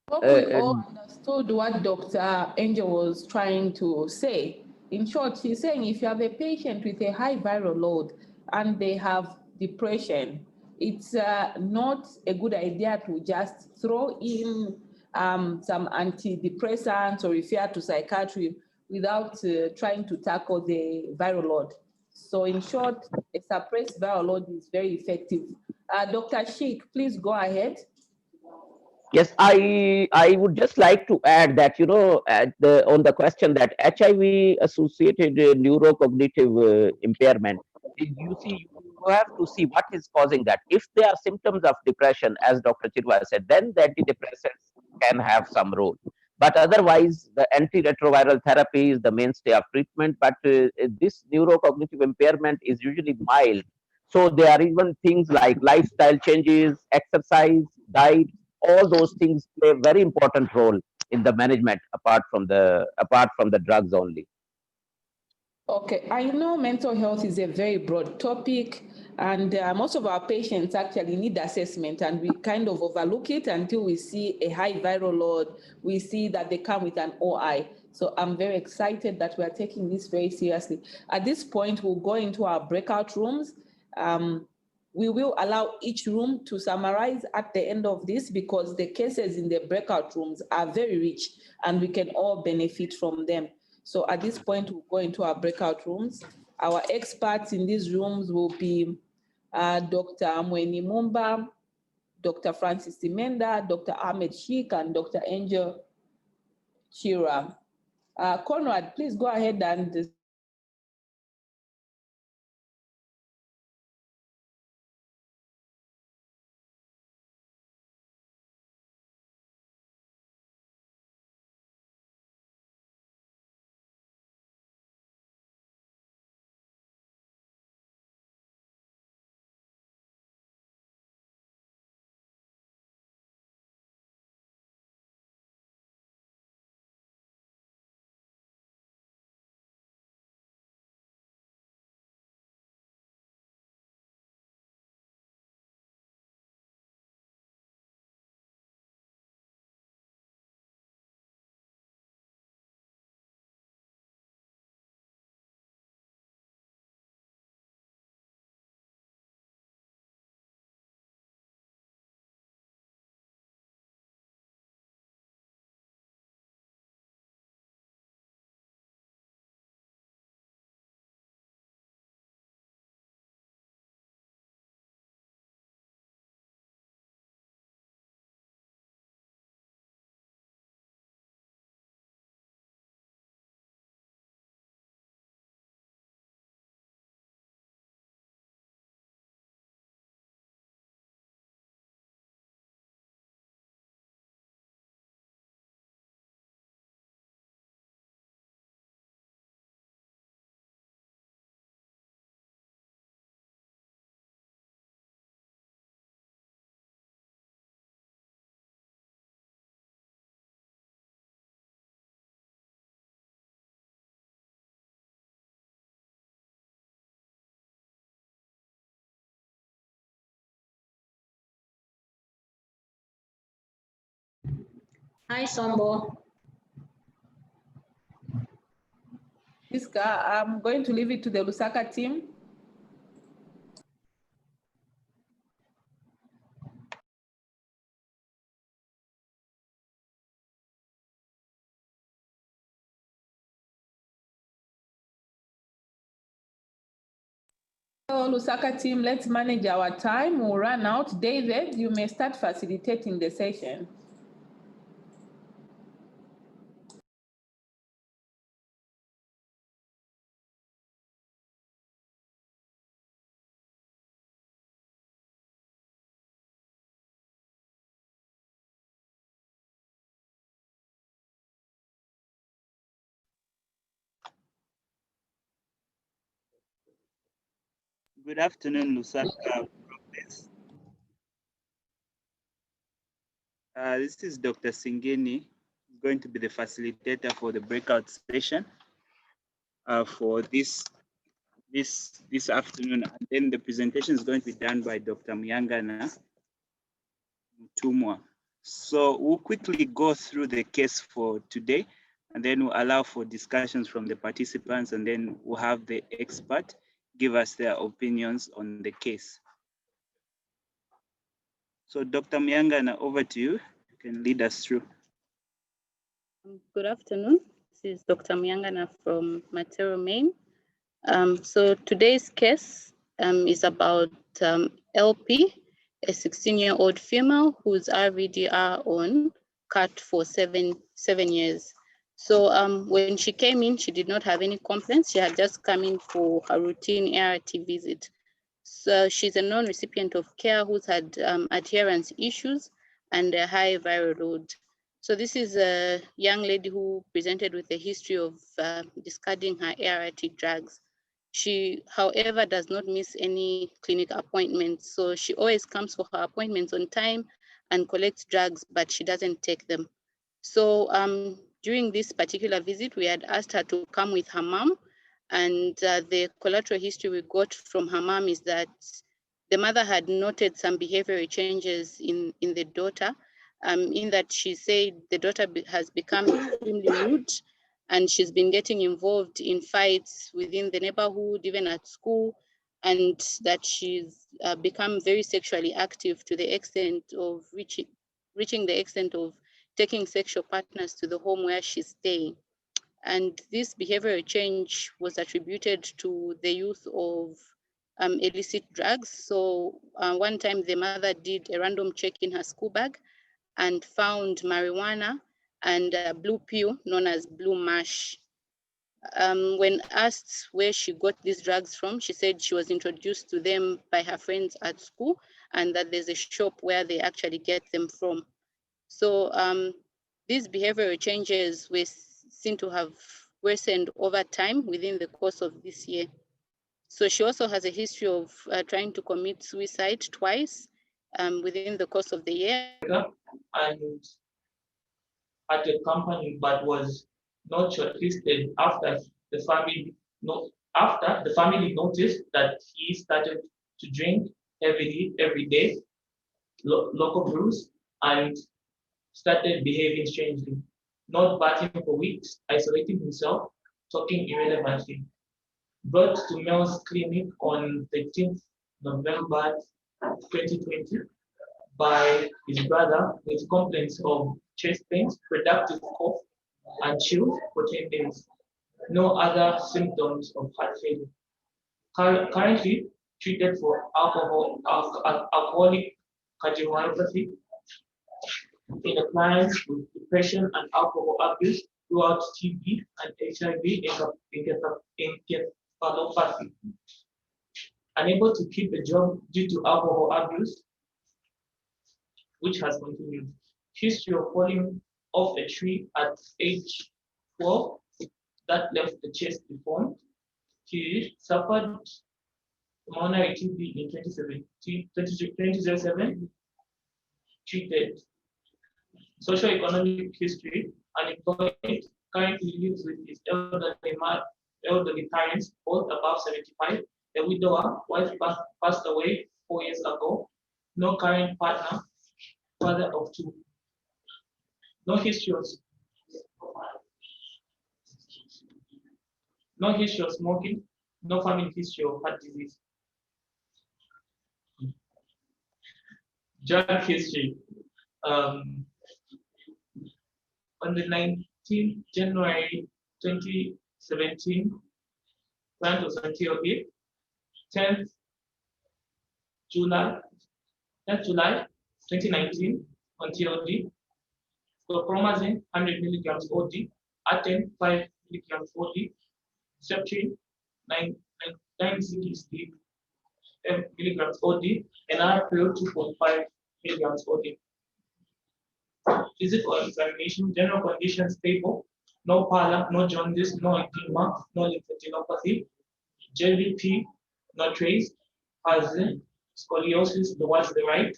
S1: Hope we all understood what Dr. Angel was trying to say. In short, she's saying if you have a patient with a high viral load and they have depression, it's not a good idea to just throw in some antidepressants or refer to psychiatry without trying to tackle the viral load. So in short, a suppressed viral load is very effective. Dr. Sheikh, please go ahead.
S4: Yes, I would just like to add that, on the question that HIV-associated neurocognitive impairment, you see, you have to see what is causing that. If there are symptoms of depression, as Dr. Chirwa said, then the antidepressants can have some role. But otherwise, the antiretroviral therapy is the mainstay of treatment. But this neurocognitive impairment is usually mild. So there are even things like lifestyle changes, exercise, diet. All those things play a very important role in the management, apart from the drugs only.
S1: Okay, I know mental health is a very broad topic, and most of our patients actually need assessment, and we kind of overlook it until we see a high viral load. We see that they come with an OI. So I'm very excited that we are taking this very seriously. At this point, we'll go into our breakout rooms. We will allow each room to summarize at the end of this because the cases in the breakout rooms are very rich and we can all benefit from them. So at this point, we'll go into our breakout rooms. Our experts in these rooms will be Dr. Mweni Mumba, Dr. Francis Simenda, Dr. Ahmed Sheikh, and Dr. Angel Chira. Conrad, please go ahead and
S6: Hi, Sombo.
S1: Iska, I'm going to leave it to the Lusaka team. So Lusaka team, let's manage our time. We'll run out. David, you may start facilitating the session.
S7: Good afternoon, Lusaka Progress. This is Dr. Singeni, going to be the facilitator for the breakout session for this afternoon. And then the presentation is going to be done by Dr. Myangana Mutumwa. So we'll quickly go through the case for today, and then we'll allow for discussions from the participants, and then we'll have the expert give us their opinions on the case. So Dr. Myangana, over to you. You can lead us through.
S6: Good afternoon. This is Dr. Myangana from Matero, Maine. So today's case is about LP, a 16-year-old female whose RVDR on cut for seven years. So when she came in, she did not have any complaints. She had just come in for a routine ART visit. So she's a non-recipient of care who's had adherence issues and a high viral load. So this is a young lady who presented with a history of discarding her ART drugs. She, however, does not miss any clinic appointments. So she always comes for her appointments on time and collects drugs, but she doesn't take them. So during this particular visit, we had asked her to come with her mom. And the collateral history we got from her mom is that the mother had noted some behavioral changes in the daughter, in that she said the daughter has become extremely rude, and she's been getting involved in fights within the neighborhood, even at school, and that she's become very sexually active to the extent of reaching the extent of taking sexual partners to the home where she's staying. And this behavioral change was attributed to the use of illicit drugs. So one time the mother did a random check in her school bag and found marijuana and blue pill known as blue mash. When asked where she got these drugs from, she said she was introduced to them by her friends at school, and that there's a shop where they actually get them from. So these behavioral changes were seen to have worsened over time within the course of this year. So she also has a history of trying to commit suicide twice within the course of the year.
S8: And at a company, but was not shortlisted after the family noticed that he started to drink heavily every day, local brews, and started behaving strangely, not bathing for weeks, isolating himself, talking irrelevantly. Brought to Mel's clinic on 13th November 2020 by his brother with complaints of chest pains, productive cough, and chills for 10 days. No other symptoms of heart failure. Currently treated for alcoholic cardiomyopathy in a client with depression and alcohol abuse throughout TB and HIV encephalopathy. Unable to keep a job due to alcohol abuse, which has continued. History of falling off a tree at age 12 that left the chest deformed. He suffered pulmonary TB in 2007, treated. Socioeconomic history, unemployed, currently lives with his elderly parents, both above 75. A widower, wife passed away 4 years ago. No current partner, father of 2. No history of smoking, no family history of heart disease. Drug history. On the 19th January 2017, plant was on TOD. 10th July 2019 on TOD. Chlorpromazine 100 milligrams OD, Aten 5 milligrams OD, Septrin 960 milligrams OD, and RPO 2.5 milligrams OD. Physical examination, general conditions stable, no pallor, no jaundice, no edema, no lymphadenopathy, JVP, no trace, has scoliosis towards the right,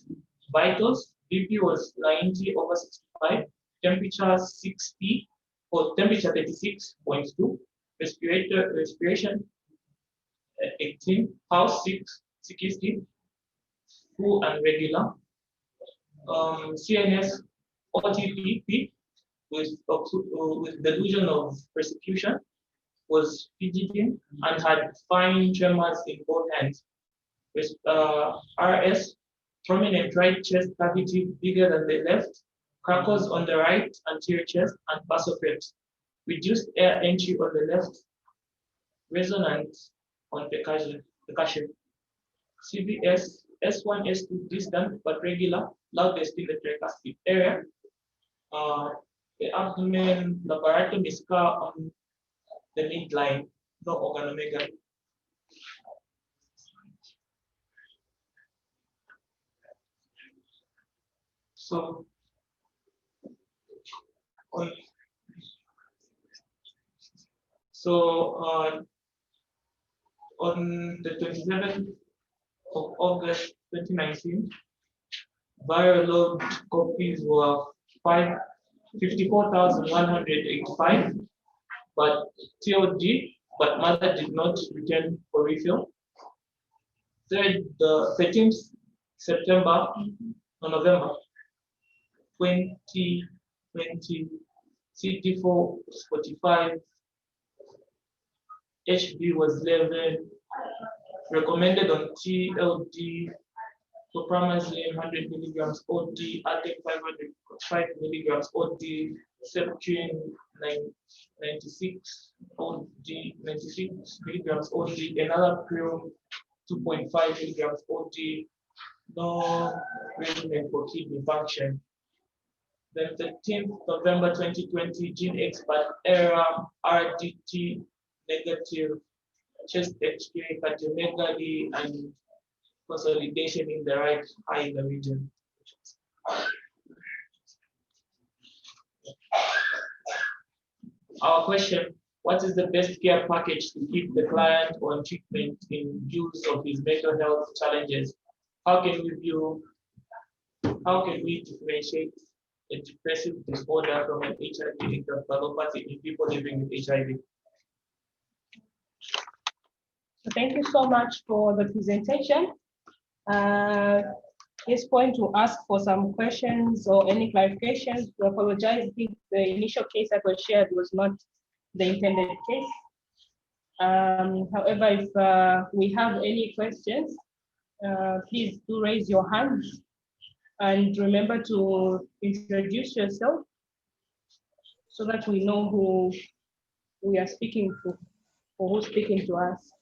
S8: vitals, BP was 90 over 65, temperature 60 or temperature 36.2, respiration 18, pulse 60, full and regular, CNS OTPP with delusion of persecution, was fidgeting and had fine tremors in both hands. RS, prominent right chest cavity bigger than the left, crackles on the right anterior chest and vasopressor. Reduced air entry on the left, resonant on percussion. CBS, S1, S2 distant but regular, loudest in the tricuspid area. The abdomen laparotomy scar on the midline, no organomegaly. So on the 27th of August 2019, viral load copies were 54,185, but TOD, but mother did not return for refill. The 13th November 2020, CT4 was 45, HB was 11, recommended on TLD, chlorpromazine 100 milligrams OD, Aten 5 milligrams OD, Septrin 96 OD, 96 milligrams OD, another pill 2.5 milligrams OD, no regimen for kidney function. Then 13th November 2020, gene expert error, RDT negative, chest X-ray, cardiomegaly, and consolidation in the right eye in the region. Our question, what is the best care package to keep the client on treatment in view of his mental health challenges? How can we differentiate a depressive disorder from an HIV encephalopathy in people living with HIV?
S9: So thank you so much for the presentation. At this point, to ask for some questions or any clarifications. We apologize. I think the initial case that was shared was not the intended case. However, if we have any questions, please do raise your hands. And remember to introduce yourself so that we know who we are speaking to or who's speaking to us.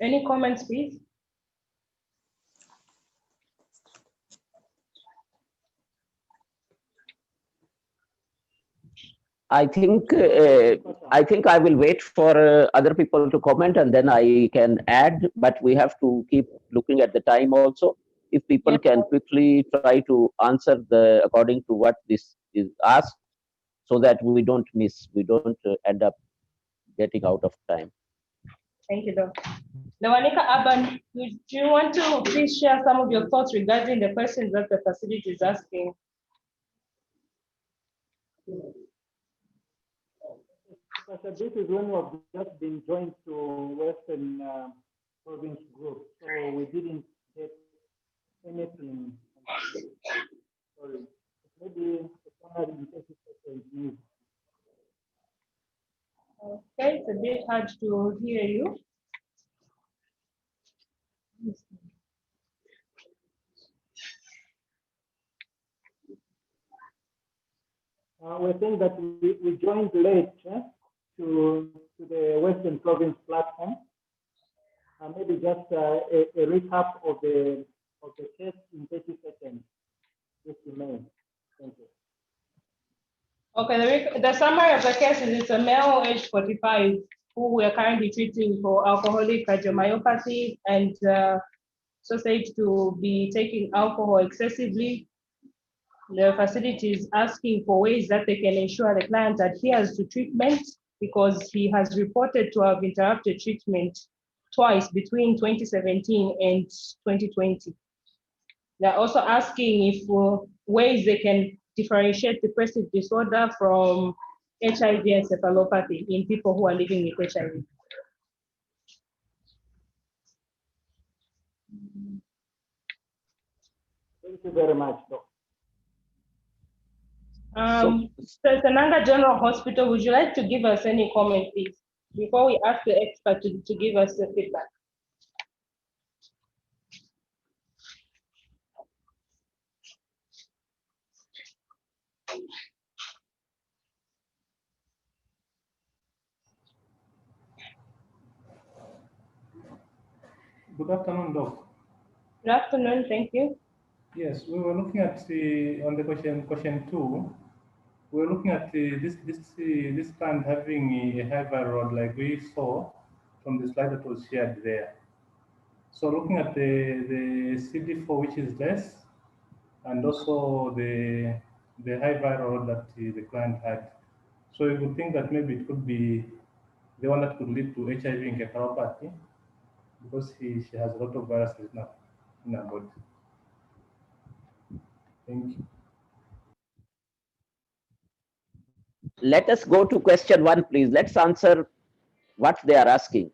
S9: Any comments, please?
S4: I think I will wait for other people to comment and then I can add, but we have to keep looking at the time also. If people can quickly try to answer according to what this is asked, so that we don't end up getting out of time.
S9: Thank you, Doc. Lewanika Aban, do you want to please share some of your thoughts regarding the questions that the facility is asking?
S10: This is when we've just been joined to Western Province Group, so we didn't get anything. Sorry, maybe somebody in 30 seconds.
S9: Okay, it's a bit hard to hear you.
S10: We're saying that we joined late to the Western Province platform. Maybe just a recap of the case in 30 seconds. If you may. Thank you.
S9: Okay, the summary of the case is it's a male age 45 who we are currently treating for alcoholic cardiomyopathy and said to be taking alcohol excessively. The facility is asking for ways that they can ensure the client adheres to treatment because he has reported to have interrupted treatment twice between 2017 and 2020. They're also asking if ways they can differentiate depressive disorder from HIV encephalopathy in people who are living with HIV.
S10: Thank you very much, Doc.
S9: Senanga General Hospital, would you like to give us any comment, please, before we ask the expert to give us the feedback?
S11: Good afternoon, Doc.
S9: Good afternoon, thank you.
S11: Yes, we were looking at on the question 2. We're looking at this plant having a high viral load like we saw from the slide that was shared there. So looking at the CD4, which is less, and also the high viral load that the client had. So you would think that maybe it could be the one that could lead to HIV encephalopathy because she has a lot of viruses now in her body. Thank you.
S4: Let us go to question 1, please. Let's answer what they are asking.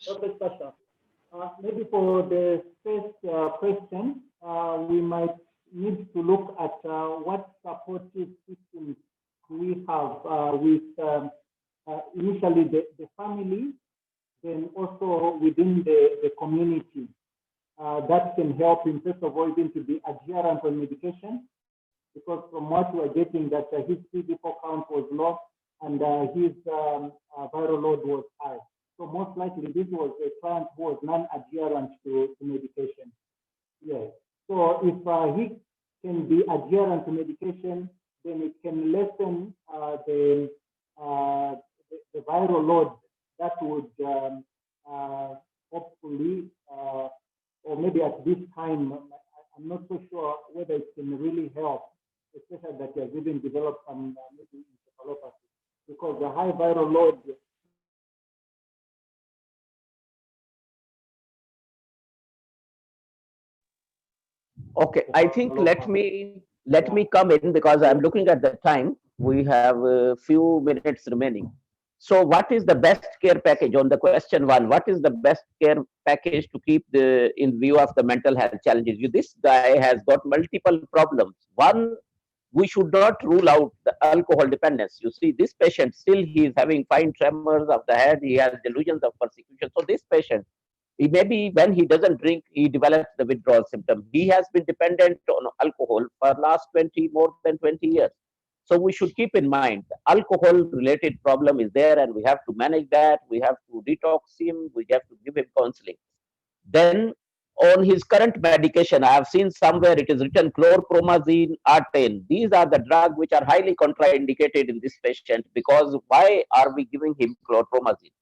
S10: Okay, Pasha. Maybe for the first question, we might need to look at what supportive systems we have with initially the family, then also within the community. that can help him, first of all, even to be adherent on medication, because from what we are getting that his CD4 count was low and his viral load was high. So most likely this was a client who was non-adherent to medication. Yes. So if he can be adherent to medication, then it can lessen the viral load that would hopefully, or maybe at this time, I'm not so sure whether it can really help, especially that he has even developed some maybe encephalopathy, because the high viral load
S4: Okay, I think let me come in because I'm looking at the time. We have a few minutes remaining. So what is the best care package on the question one? What is the best care package to keep in view of the mental health challenges? This guy has got multiple problems. One, we should not rule out the alcohol dependence. You see, this patient still he is having fine tremors of the head. He has delusions of persecution. So this patient, he maybe when he doesn't drink, he develops the withdrawal symptom. He has been dependent on alcohol for last more than 20 years. So we should keep in mind the alcohol-related problem is there, and we have to manage that. We have to detox him. We have to give him counseling. Then on his current medication, I have seen somewhere it is written chlorpromazine, Artane. These are the drugs which are highly contraindicated in this patient, because why are we giving him chlorpromazine?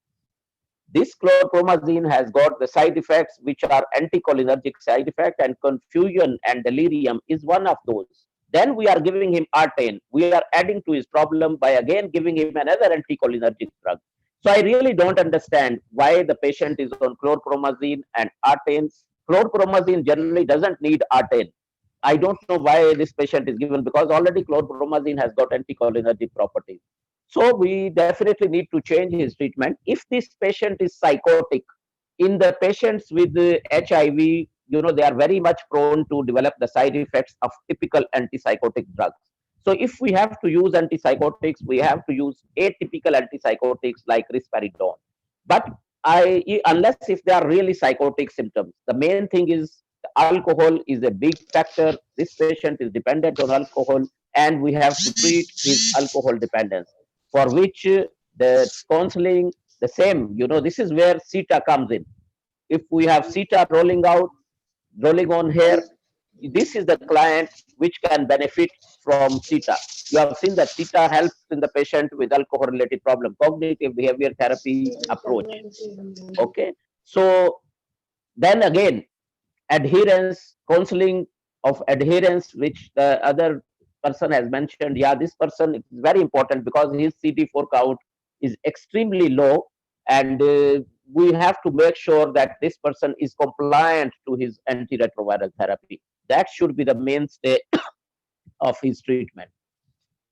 S4: This chlorpromazine has got the side effects which are anticholinergic side effect, and confusion and delirium is one of those. Then we are giving him Artane. We are adding to his problem by again giving him another anticholinergic drug. So I really don't understand why the patient is on chlorpromazine and Artane. Chlorpromazine generally doesn't need Artane. I don't know why this patient is given, because already chlorpromazine has got anticholinergic properties. So we definitely need to change his treatment. If this patient is psychotic, in the patients with HIV, they are very much prone to develop the side effects of typical antipsychotic drugs. So if we have to use antipsychotics, we have to use atypical antipsychotics like risperidone. But unless if they are really psychotic symptoms, the main thing is alcohol is a big factor. This patient is dependent on alcohol, and we have to treat his alcohol dependence, for which the counseling, the same, this is where CETA comes in. If we have CETA rolling on here, this is the client which can benefit from CETA. You have seen that CETA helps in the patient with alcohol-related problem, cognitive behavior therapy approach. Okay, so then again, adherence, counseling of adherence, which the other person has mentioned. Yeah, this person is very important because his CD4 count is extremely low, and we have to make sure that this person is compliant to his antiretroviral therapy. That should be the mainstay of his treatment.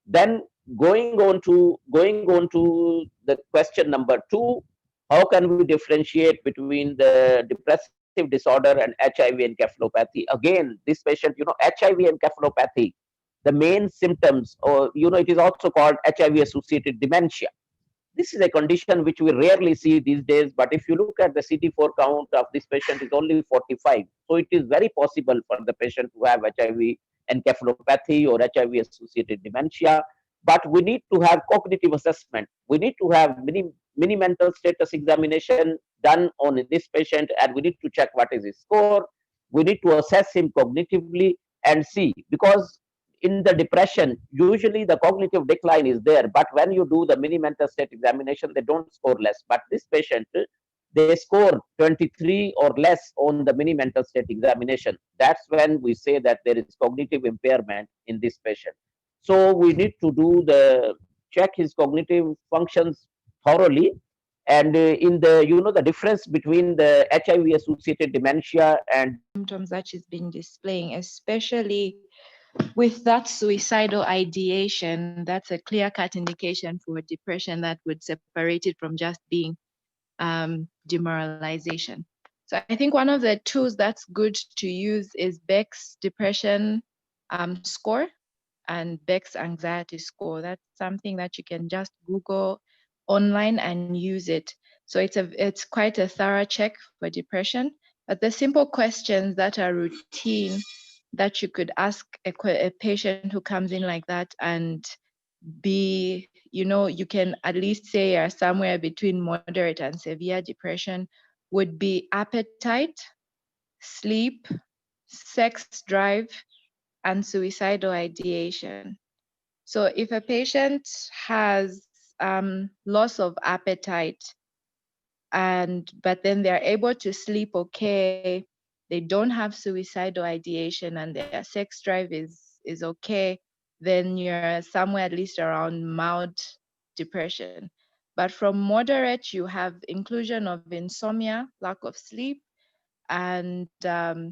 S4: Then going on to the question number 2, how can we differentiate between the depressive disorder and HIV encephalopathy? Again, this patient, HIV encephalopathy, the main symptoms, or it is also called HIV associated dementia. This is a condition which we rarely see these days, but if you look at the CD4 count of this patient is only 45. So it is very possible for the patient to have HIV encephalopathy or HIV associated dementia. But we need to have cognitive assessment. We need to have mini mental status examination done on this patient, and we need to check what is his score. We need to assess him cognitively and see, because in the depression, usually the cognitive decline is there, but when you do the mini mental state examination, they don't score less. But this patient, they score 23 or less on the mini mental state examination. That's when we say that there is cognitive impairment in this patient. So we need to check his cognitive functions thoroughly. And in the difference between the HIV associated dementia and
S12: symptoms that she's been displaying, especially with that suicidal ideation, that's a clear-cut indication for depression that would separate it from just being demoralization. So I think one of the tools that's good to use is Beck's depression score and Beck's anxiety score. That's something that you can just Google online and use it. So it's quite a thorough check for depression, But the simple questions that are routine that you could ask a patient who comes in like that and be, you can at least say are somewhere between moderate and severe depression would be appetite, sleep, sex drive, and suicidal ideation. So if a patient has loss of appetite, but then they're able to sleep okay, they don't have suicidal ideation, and their sex drive is okay, then you're somewhere at least around mild depression. But from moderate, you have inclusion of insomnia, lack of sleep, and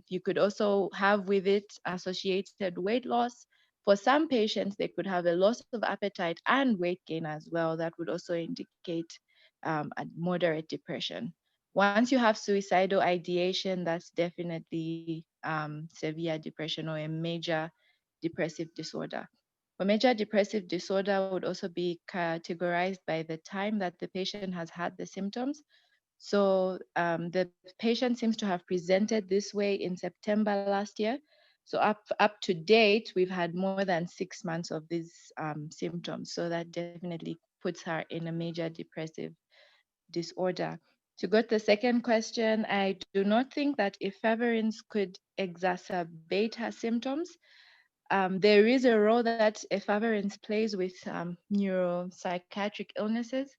S12: you could also have with it associated weight loss. For some patients, they could have a loss of appetite and weight gain as well. That would also indicate a moderate depression. Once you have suicidal ideation, that's definitely severe depression or a major depressive disorder. A major depressive disorder would also be categorized by the time that the patient has had the symptoms. So the patient seems to have presented this way in September last year. So up to date, we've had more than 6 months of these symptoms. So that definitely puts her in a major depressive disorder. To go to the second question, I do not think that efavirenz could exacerbate her symptoms. There is a role that efavirenz plays with neuropsychiatric illnesses,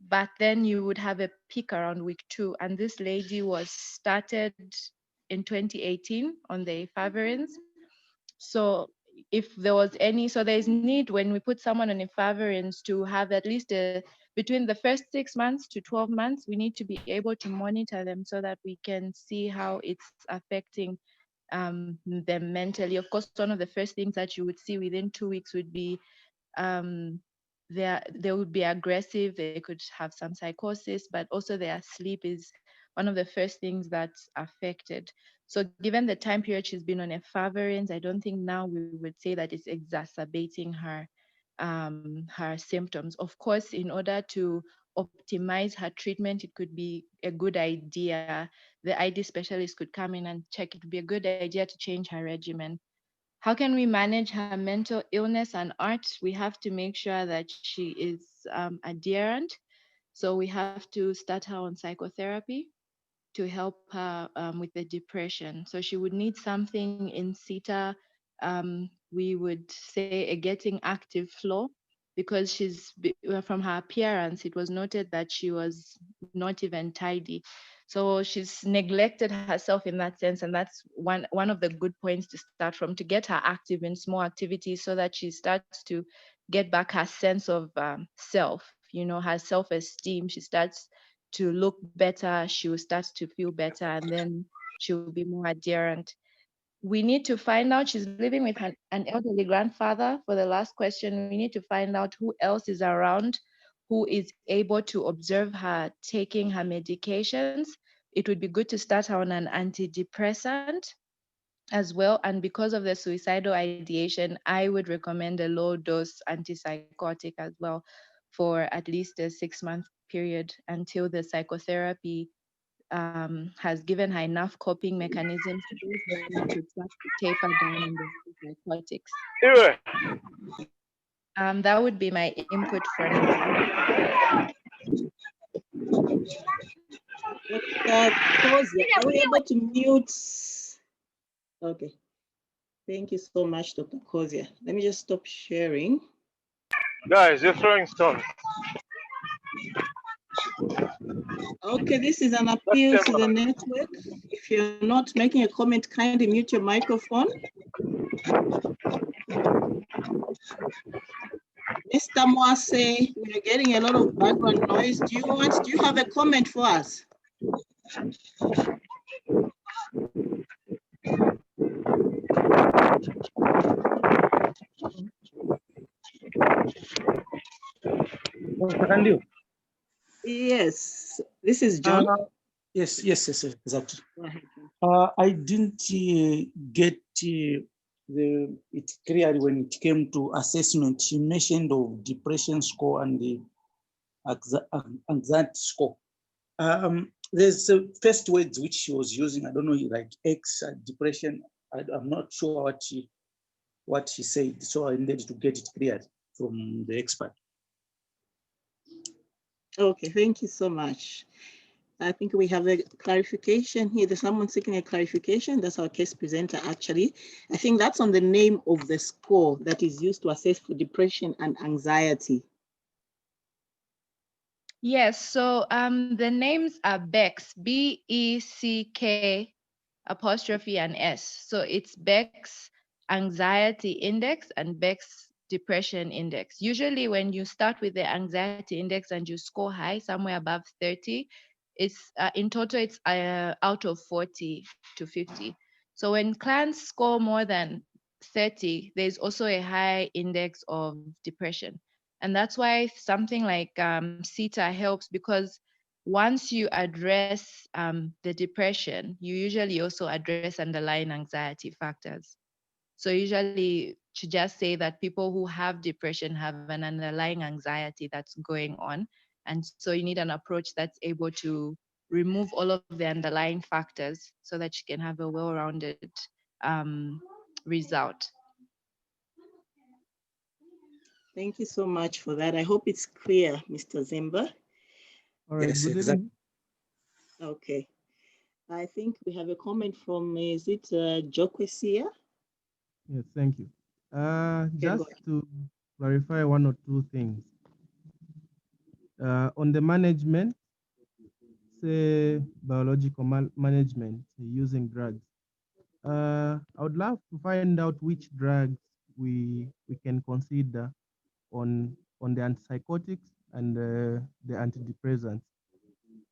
S12: but then you would have a peak around week 2. And this lady was started in 2018 on the efavirenz. So if there was any, so there's need when we put someone on efavirenz to have at least between the first 6 months to 12 months, we need to be able to monitor them so that we can see how it's affecting them mentally. Of course, one of the first things that you would see within 2 weeks would be they would be aggressive, they could have some psychosis, but also their sleep is one of the first things that's affected. So given the time period she's been on efavirenz, I don't think now we would say that it's exacerbating her symptoms. Of course, in order to optimize her treatment, it could be a good idea. The ID specialist could come in and check. It would be a good idea to change her regimen. How can we manage her mental illness and art? We have to make sure that she is adherent. So we have to start her on psychotherapy to help her with the depression. So she would need something in SITA. We would say a getting active flow, because from her appearance, it was noted that she was not even tidy. So she's neglected herself in that sense. And that's one of the good points to start from, to get her active in small activities so that she starts to get back her sense of self, her self-esteem. She starts to look better, she will start to feel better, and then she will be more adherent. We need to find out, she's living with an elderly grandfather. For the last question, we need to find out who else is around, who is able to observe her taking her medications. It would be good to start her on an antidepressant as well. And because of the suicidal ideation, I would recommend a low dose antipsychotic as well for at least a 6-month period until the psychotherapy has given her enough coping mechanisms to start to taper down on the psychotics. That would be my input for now.
S13: Are we able to mute? Okay. Thank you so much, Dr. Kozia. Let me just stop sharing.
S14: Guys, you're throwing stones.
S13: Okay, this is an appeal to the network. If you're not making a comment, kindly mute your microphone. Mr. Mwase, we're getting a lot of background noise. Do you have a comment for us? Yes, this is John.
S15: Yes, exactly. I didn't get it clearly when it came to assessment. She mentioned of depression score and the anxiety score. there's first words which she was using. I don't know, like X, depression. I'm not sure what she said, so I needed to get it cleared from the expert.
S13: Okay, thank you so much. I think we have a clarification here. There's someone seeking a clarification. That's our case presenter, actually. I think that's on the name of the score that is used to assess for depression and anxiety.
S12: Yes, so the names are BECS, B-E-C-K apostrophe and S. So it's BECS Anxiety Index and BECS Depression Index. Usually when you start with the anxiety index and you score high, somewhere above 30, it's in total it's out of 40 to 50. So when clients score more than 30, there's also a high index of depression. And that's why something like CETA helps, because once you address the depression, you usually also address underlying anxiety factors. So usually to just say that people who have depression have an underlying anxiety that's going on. And so you need an approach that's able to remove all of the underlying factors so that you can have a well-rounded result.
S13: Thank you so much for that. I hope it's clear, Mr. Zemba.
S16: All right,
S15: yes,
S16: good evening.
S13: Okay. I think we have a comment from, is it Jokwesia?
S16: Yes, thank you. Just to clarify one or two things. On the management, say biological management using drugs. I would love to find out which drugs we can consider on the antipsychotics and the antidepressants,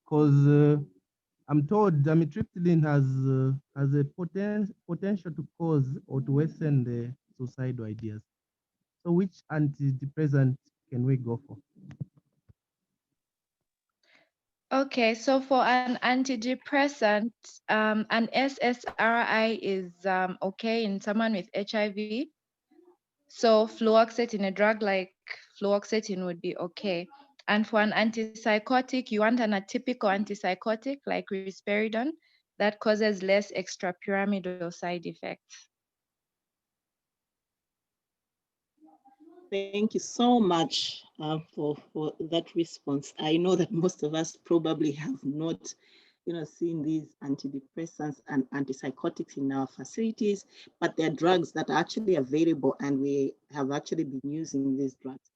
S16: because I'm told amitriptyline has a potential to cause or to worsen the suicidal ideas. So which antidepressant can we go for?
S12: Okay, so for an antidepressant, an SSRI is okay in someone with HIV. So fluoxetine, a drug like fluoxetine would be okay. And for an antipsychotic, you want an atypical antipsychotic like risperidone that causes less extrapyramidal side effects.
S13: Thank you so much for that response. I know that most of us probably have not seen these antidepressants and antipsychotics in our facilities, but they're drugs that are actually available, and we have actually been using these drugs.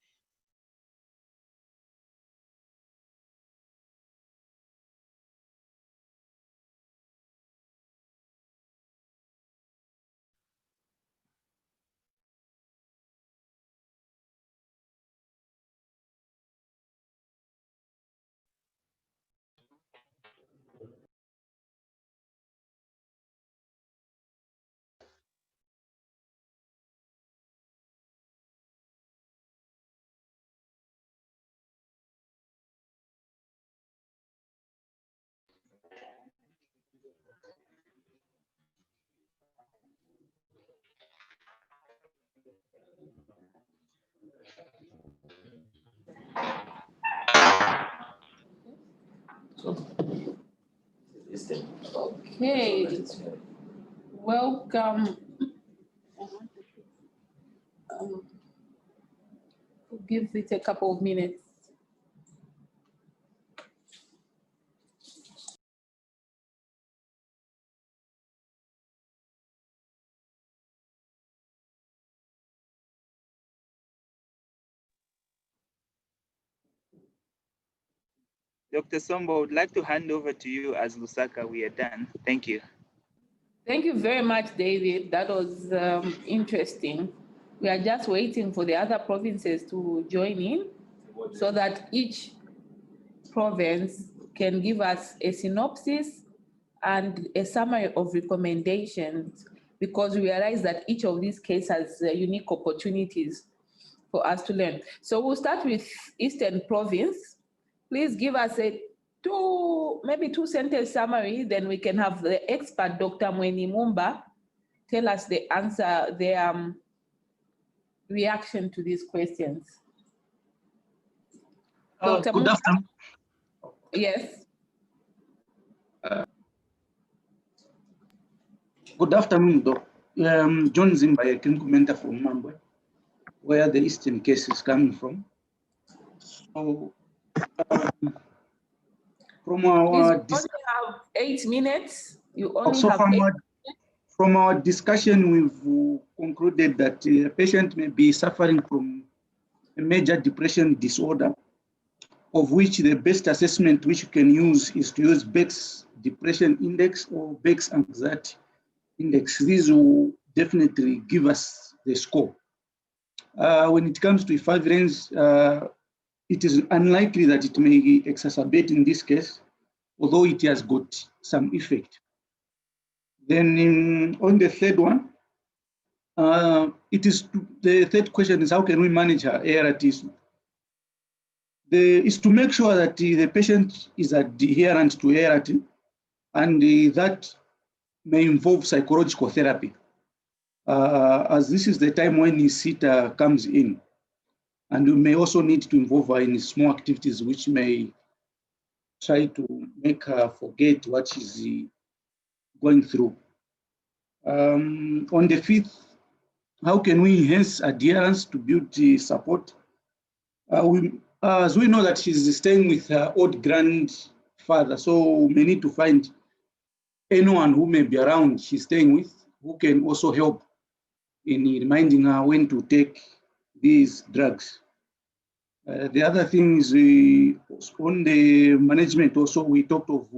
S1: Okay, welcome. Give it a couple of minutes.
S7: Dr. Sombo, I would like to hand over to you as Lusaka. We are done. Thank you.
S1: Thank you very much, David. That was interesting. We are just waiting for the other provinces to join in so that each province can give us a synopsis and a summary of recommendations, because we realize that each of these cases has unique opportunities for us to learn. So we'll start with Eastern Province. Please give us a maybe two-sentence summary, then we can have the expert, Dr. Mweni Mumba, tell us the answer, the reaction to these questions. Dr.
S15: Good
S1: Mumba?
S15: afternoon.
S1: Yes.
S15: Good afternoon, Doc. John Zimba, a clinical mentor from Mambwe, where the Eastern case is coming from. So, from our
S1: Please, you only have 8 minutes. You only
S15: so
S1: have 8 minutes.
S15: from our discussion, we've concluded that a patient may be suffering from a major depression disorder, of which the best assessment which you can use is to use Beck's Depression Index or Beck's Anxiety Index. These will definitely give us the score. When it comes to efavirenz, it is unlikely that it may exacerbate in this case, although it has got some effect. Then on the third one, the third question is how can we manage our ARTs? Is to make sure that the patient is adherent to ART, and that may involve psychological therapy, as this is the time when his sitter comes in. And we may also need to involve her in small activities which may try to make her forget what she's going through. On the fifth, how can we enhance adherence to build the support? As we know that she's staying with her old grandfather, so we may need to find anyone who may be around she's staying with, who can also help in reminding her when to take these drugs. The other thing is on the management also, we talked of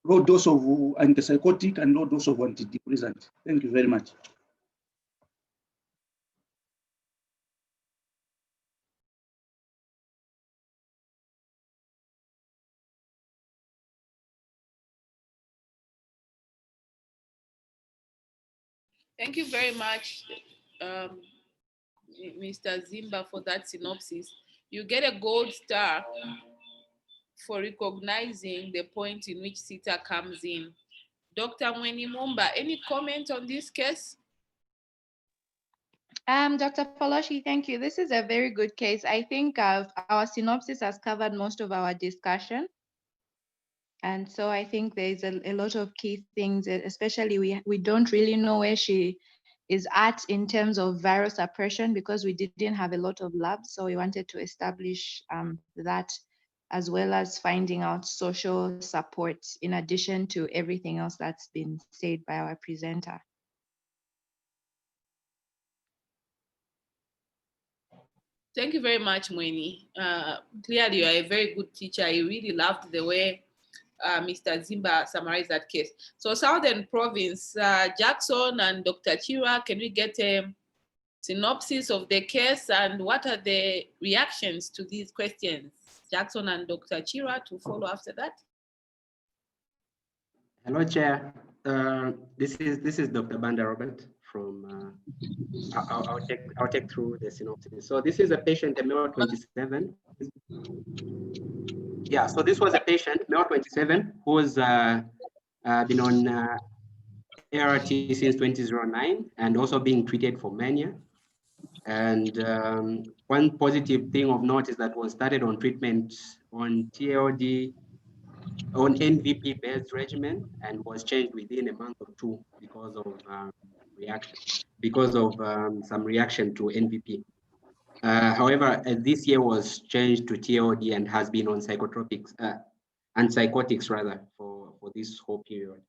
S15: low dose of antipsychotic and low dose of antidepressant. Thank you very much.
S1: Thank you very much, Mr. Zimba, for that synopsis. You get a gold star for recognizing the point in which sitter comes in. Dr. Mweni Mumba, any comment on this case?
S12: Dr. Pauloshi, thank you. This is a very good case. I think our synopsis has covered most of our discussion. And so I think there's a lot of key things, especially we don't really know where she is at in terms of viral suppression because we didn't have a lot of labs. So we wanted to establish that, as well as finding out social support in addition to everything else that's been said by our presenter.
S1: Thank you very much, Mweni. Clearly, you are a very good teacher. I really loved the way Mr. Zimba summarized that case. So Southern Province, Jackson and Dr. Chira, can we get a synopsis of the case and what are the reactions to these questions? Jackson and Dr. Chira to follow after that.
S17: Hello, Chair. This is Dr. Banda Robert from. I'll take through the synopsis. So this is a patient, a male 27. Yeah. So this was a patient, male 27, who's been on ART since 2009 and also being treated for mania. And one positive thing of note is that was started on treatment on TLD, on NVP-based regimen, and was changed within a month or two because of some reaction to NVP. However, this year was changed to TLD and has been on psychotropics and psychotics rather for this whole period.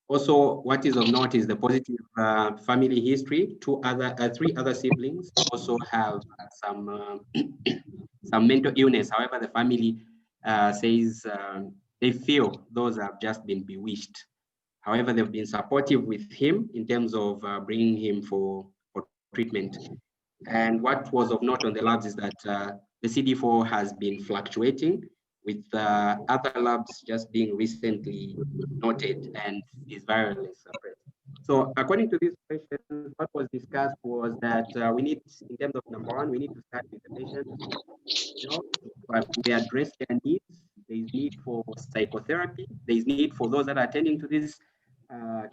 S17: Also, what is of note is the positive family history. Three other siblings also have some mental illness. However, the family says they feel those have just been bewitched. However, they've been supportive with him in terms of bringing him for treatment. And what was of note on the labs is that the CD4 has been fluctuating, with other labs just being recently noted and is virally suppressed. So according to these questions, what was discussed was that we need, in terms of number one, we need to start with the patient. We address their needs. There is need for psychotherapy. There is need for those that are attending to these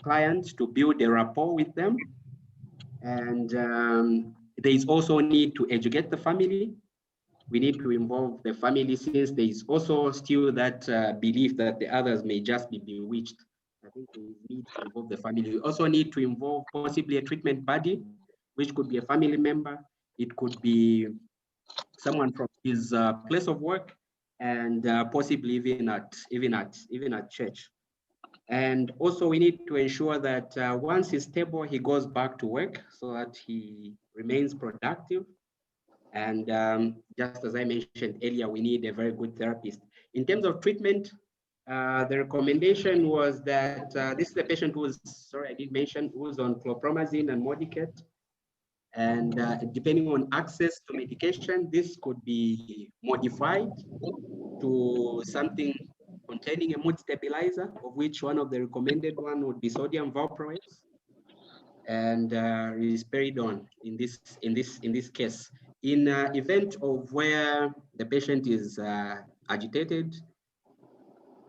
S17: clients to build a rapport with them. And there is also need to educate the family. We need to involve the family since there is also still that belief that the others may just be bewitched. I think we need to involve the family. We also need to involve possibly a treatment buddy, which could be a family member. It could be someone from his place of work, and possibly even at church. And also we need to ensure that once he's stable, he goes back to work so that he remains productive. And just as I mentioned earlier, we need a very good therapist. In terms of treatment, the recommendation was that this is a patient who's, sorry, I did mention, who's on chlorpromazine and Modicate. And depending on access to medication, this could be modified to something containing a mood stabilizer, of which one of the recommended one would be sodium valproate and risperidone in this case. In event of where the patient is agitated,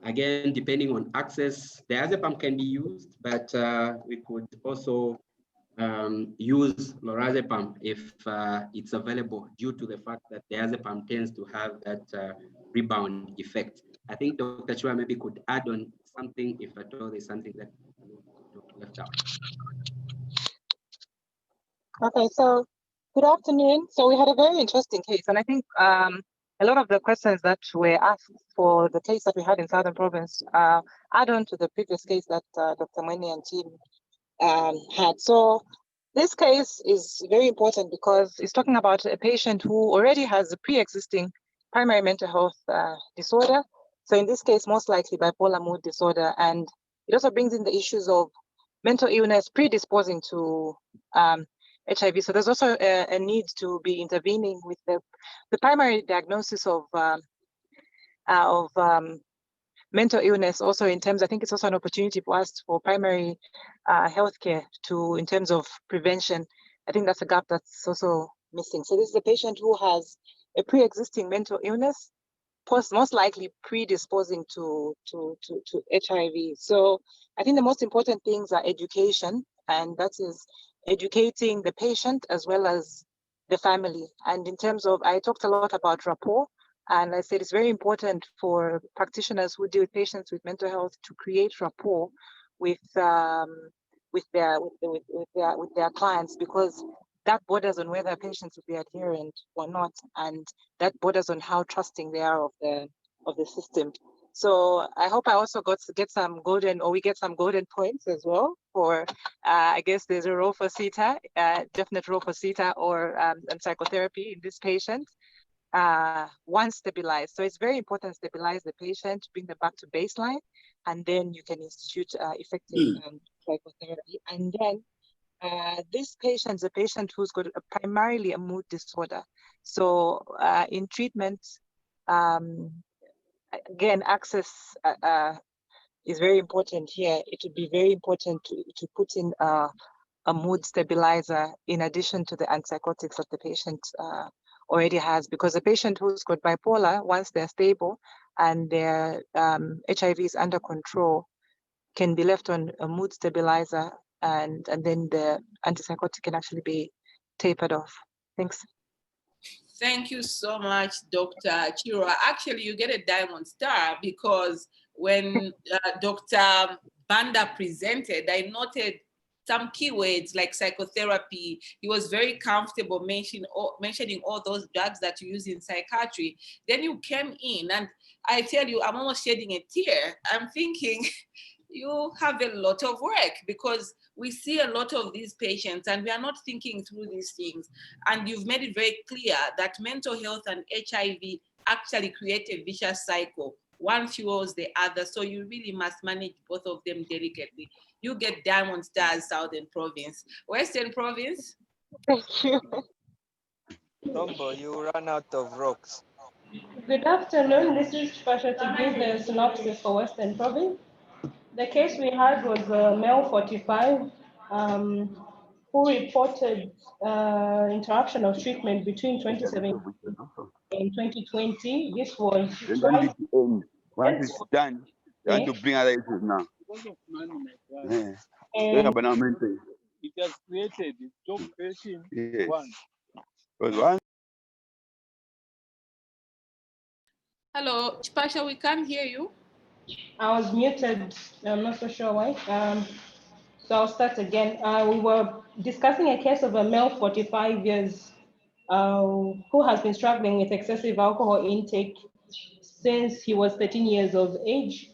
S17: again, depending on access, the diazepam can be used, but we could also use lorazepam if it's available, due to the fact that the diazepam tends to have that rebound effect. I think Dr. Chua maybe could add on something if at all there's something that left out.
S5: Okay, so good afternoon. So we had a very interesting case, and I think a lot of the questions that were asked for the case that we had in Southern Province add on to the previous case that Dr. Mweni and team had. So this case is very important because it's talking about a patient who already has a pre-existing primary mental health disorder. So in this case, most likely bipolar mood disorder, and it also brings in the issues of mental illness predisposing to HIV. So there's also a need to be intervening with the primary diagnosis of mental illness. Also in terms, I think it's also an opportunity for us for primary healthcare in terms of prevention. I think that's a gap that's also missing. So this is a patient who has a pre-existing mental illness, most likely predisposing to HIV. So I think the most important things are education, and that is educating the patient as well as the family. And in terms of, I talked a lot about rapport, and I said it's very important for practitioners who deal with patients with mental health to create rapport with their clients, because that borders on whether patients will be adherent or not, and that borders on how trusting they are of the system. So I hope I also get some golden, or we get some golden points as well for, I guess there's a role for CETA, definite role for CETA or psychotherapy in this patient. Once stabilized. So it's very important to stabilize the patient, bring them back to baseline, and then you can institute effective psychotherapy. And then this patient is a patient who's got primarily a mood disorder. So in treatment, again, access is very important here. It would be very important to put in a mood stabilizer in addition to the antipsychotics that the patient already has, because a patient who's got bipolar, once they're stable and their HIV is under control, can be left on a mood stabilizer, and then the antipsychotic can actually be tapered off. Thanks.
S18: Thank you so much, Dr. Chirwa. Actually, you get a diamond star, because when Dr. Banda presented, I noted some keywords like psychotherapy. He was very comfortable mentioning all those drugs that you use in psychiatry. Then you came in, and I tell you, I'm almost shedding a tear. I'm thinking, you have a lot of work, because we see a lot of these patients and we are not thinking through these things. And you've made it very clear that mental health and HIV actually create a vicious cycle. One fuels the other. So you really must manage both of them delicately. You get diamond stars, Southern Province. Western Province?
S5: Thank you.
S19: Tombo, you run out of rocks.
S9: Good afternoon. This is Pasha to give the synopsis for Western Province. The case we had was a male 45 who reported interruption of treatment between 2017 and 2020. This was twice.
S20: Once it's done, you want to bring other issues now. Yeah.
S9: And
S19: it has created job creation.
S20: Yes.
S19: One.
S20: Because one.
S18: Hello, Pasha, we can't hear you.
S9: I was muted. I'm not so sure why. So I'll start again. We were discussing a case of a male 45 years who has been struggling with excessive alcohol intake since he was 13 years of age.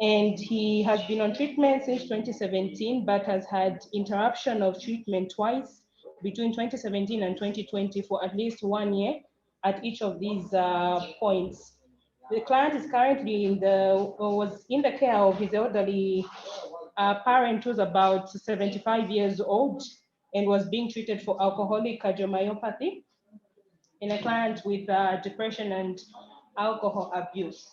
S9: And he has been on treatment since 2017, but has had interruption of treatment twice between 2017 and 2020 for at least 1 year at each of these points. The client is currently was in the care of his elderly parent who's about 75 years old and was being treated for alcoholic cardiomyopathy in a client with depression and alcohol abuse.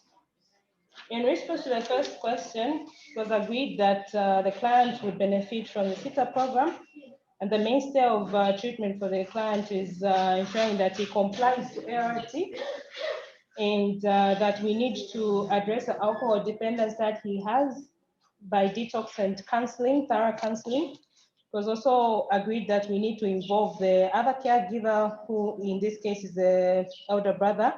S9: In response to the first question, it was agreed that the client would benefit from the SITA program, and the mainstay of treatment for the client is ensuring that he complies to ART, and that we need to address the alcohol dependence that he has by detox and counseling, thorough counseling. It was also agreed that we need to involve the other caregiver, who in this case is the elder brother.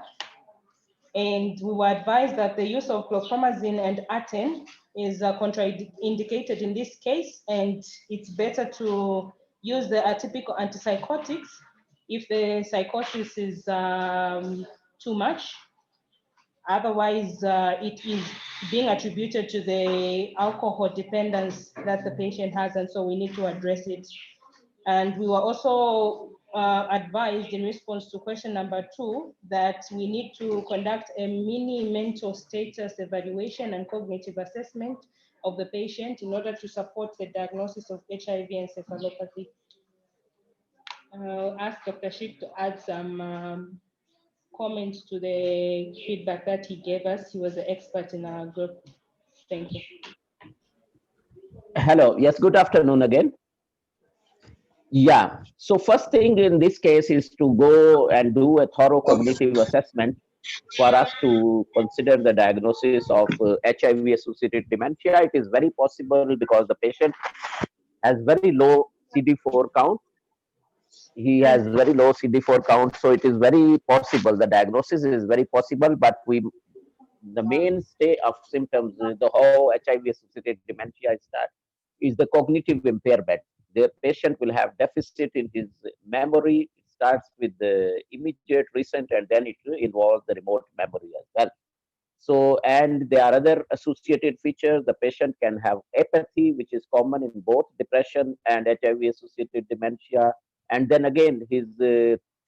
S9: And we were advised that the use of chlorpromazine and Aten is contraindicated in this case, and it's better to use the atypical antipsychotics if the psychosis is too much. Otherwise, it is being attributed to the alcohol dependence that the patient has, and so we need to address it. And we were also advised in response to question number 2 that we need to conduct a mini mental status evaluation and cognitive assessment of the patient in order to support the diagnosis of HIV encephalopathy. I'll ask Dr. Sheikh to add some comments to the feedback that he gave us. He was the expert in our group. Thank you.
S4: Hello. Yes, good afternoon again. Yeah. So first thing in this case is to go and do a thorough cognitive assessment for us to consider the diagnosis of HIV-associated dementia. It is very possible because the patient has very low CD4 count. He has very low CD4 count, so it is very possible. The diagnosis is very possible, but the mainstay of symptoms, the how HIV-associated dementia is the cognitive impairment. The patient will have deficit in his memory. It starts with the immediate, recent, and then it involves the remote memory as well. So, and there are other associated features. The patient can have apathy, which is common in both depression and HIV-associated dementia. And then again, his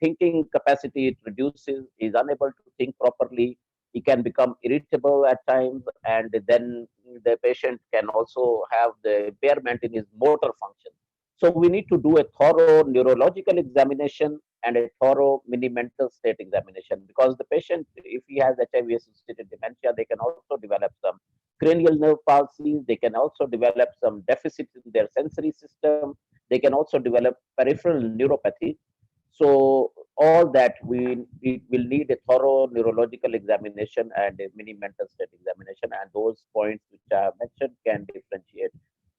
S4: thinking capacity it reduces. He's unable to think properly. He can become irritable at times, and then the patient can also have the impairment in his motor function. So we need to do a thorough neurological examination and a thorough mini mental state examination, because the patient, if he has HIV-associated dementia, they can also develop some cranial nerve palsy. They can also develop some deficits in their sensory system. They can also develop peripheral neuropathy. So all that we will need a thorough neurological examination and a mini mental state examination, and those points which I have mentioned can differentiate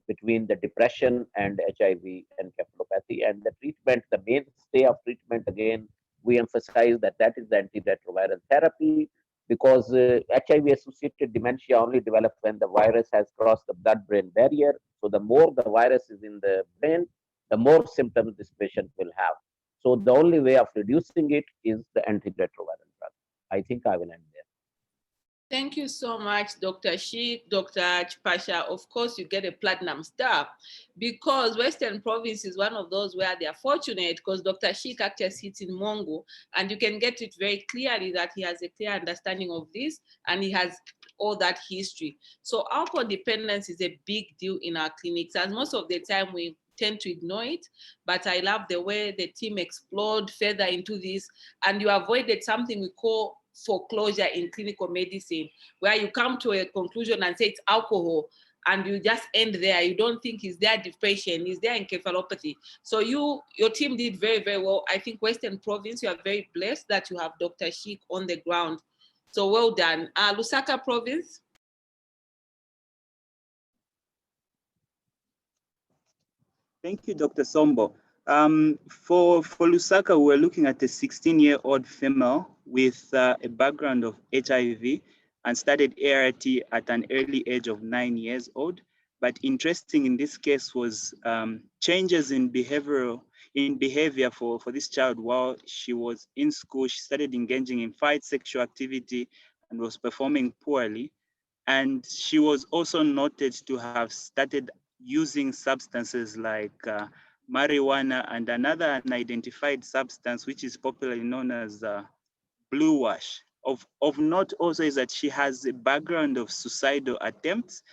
S4: between the depression and HIV encephalopathy. And the treatment, the mainstay of treatment, again, we emphasize that that is the antiretroviral therapy, because HIV-associated dementia only develops when the virus has crossed the blood-brain barrier. So the more the virus is in the brain, the more symptoms this patient will have. So the only way of reducing it is the antiretroviral drug. I think I will end there.
S18: Thank you so much, Dr. Sheikh, Dr. Chipasha. Of course, you get a platinum star because Western Province is one of those where they are fortunate, because Dr. Sheikh actually sits in Mongo, and you can get it very clearly that he has a clear understanding of this and he has all that history. So alcohol dependence is a big deal in our clinics, and most of the time we tend to ignore it, but I love the way the team explored further into this, and you avoided something we call foreclosure in clinical medicine, where you come to a conclusion and say it's alcohol, and you just end there. You don't think is there depression, is there encephalopathy. So your team did very, very well. I think Western Province, you are very blessed that you have Dr. Sheikh on the ground. So well done. Lusaka Province.
S7: Thank you, Dr. Sombo. For Lusaka, we're looking at a 16-year-old female with a background of HIV, and started ART at an early age of 9 years old. But interesting in this case was changes in behavior for this child while she was in school. She started engaging in sexual activity and was performing poorly. And she was also noted to have started using substances like marijuana and another unidentified substance, which is popularly known as blue wash. Of note also is that she has a background of suicidal attempts.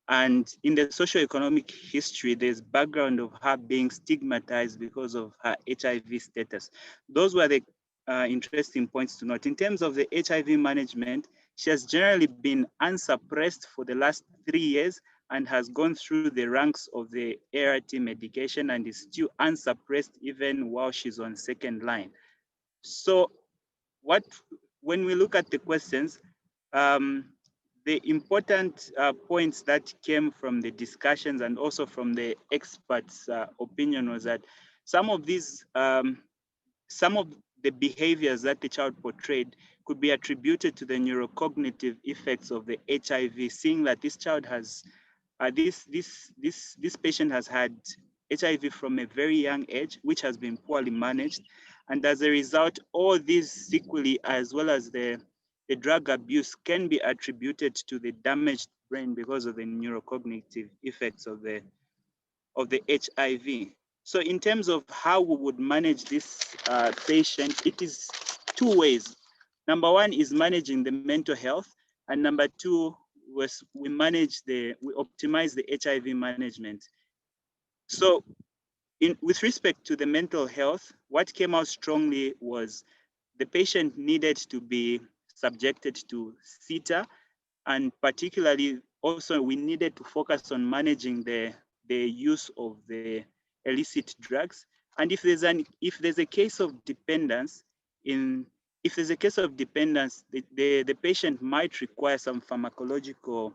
S7: And in the socioeconomic history, there's background of her being stigmatized because of her HIV status. Those were the interesting points to note. In terms of the HIV management, she has generally been unsuppressed for the last 3 years and has gone through the ranks of the ART medication and is still unsuppressed even while she's on second line. So when we look at the questions, the important points that came from the discussions and also from the experts' opinion was that some of the behaviors that the child portrayed could be attributed to the neurocognitive effects of the HIV, seeing that this child has, this patient has had HIV from a very young age, which has been poorly managed. And as a result, all these sequelae, as well as the drug abuse, can be attributed to the damaged brain because of the neurocognitive effects of the HIV. So in terms of how we would manage this patient, it is two ways. Number one is managing the mental health, and number two was we optimize the HIV management. So with respect to the mental health, what came out strongly was the patient needed to be subjected to CETA, and particularly also we needed to focus on managing the use of the illicit drugs. And if there's a case of dependence, the patient might require some pharmacological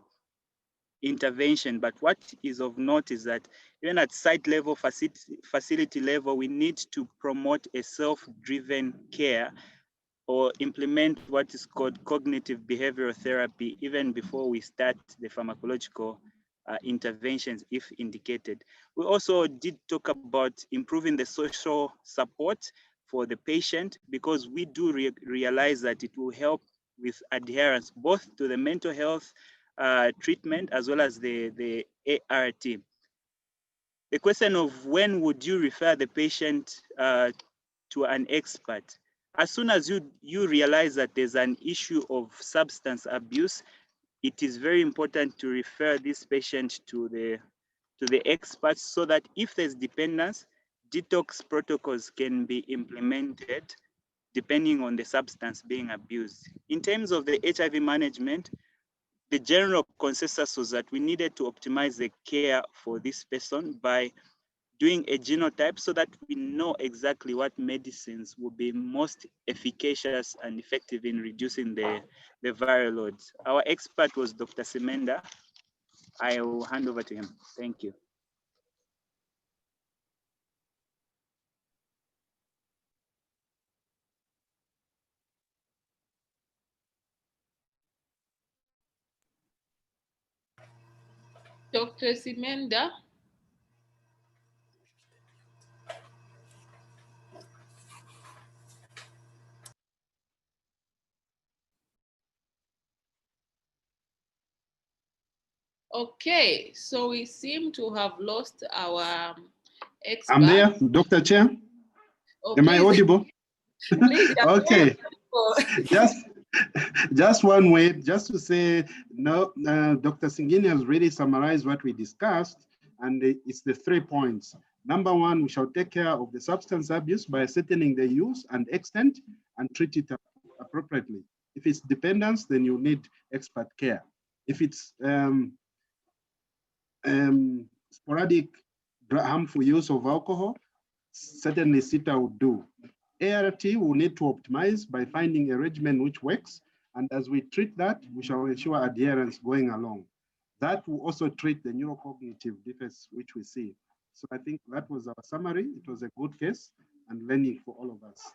S7: intervention. But what is of note is that even at site level, facility level, we need to promote a self-driven care or implement what is called cognitive behavioral therapy even before we start the pharmacological interventions if indicated. We also did talk about improving the social support for the patient, because we do realize that it will help with adherence both to the mental health treatment as well as the ART. The question of when would you refer the patient to an expert? As soon as you realize that there's an issue of substance abuse, it is very important to refer this patient to the experts, so that if there's dependence, detox protocols can be implemented depending on the substance being abused. In terms of the HIV management, the general consensus was that we needed to optimize the care for this person by doing a genotype so that we know exactly what medicines will be most efficacious and effective in reducing the viral loads. Our expert was Dr. Simenda. I will hand over to him. Thank you.
S18: Dr. Simenda. Okay, so we seem to have lost our expert.
S3: I'm there, Dr. Chair.
S18: Oh,
S3: Am I audible?
S18: Please,
S3: okay. Just one way, just to say, no, Dr. Singini has really summarized what we discussed, and it's the 3 points. Number one, we shall take care of the substance abuse by ascertaining the use and extent and treat it appropriately. If it's dependence, then you need expert care. If it's sporadic harmful use of alcohol, certainly CETA would do. ART will need to optimize by finding a regimen which works, and as we treat that, we shall ensure adherence going along. That will also treat the neurocognitive defects which we see. So I think that was our summary. It was a good case and learning for all of us.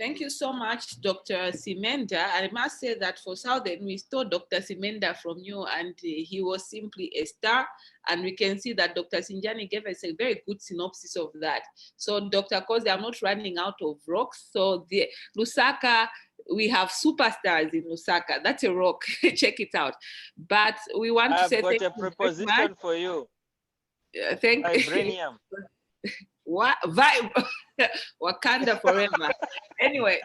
S18: Thank you so much, Dr. Simenda. I must say that for Southern, we stole Dr. Simenda from you, and he was simply a star. And we can see that Dr. Sinjani gave us a very good synopsis of that. So, Dr. Kozi, I'm not running out of rocks. So, the Lusaka, we have superstars in Lusaka. That's a rock. Check it out. But we want to say
S19: I've got a preposition for you.
S18: Thank you.
S19: Vibranium.
S18: What vibe? Wakanda forever. Anyway,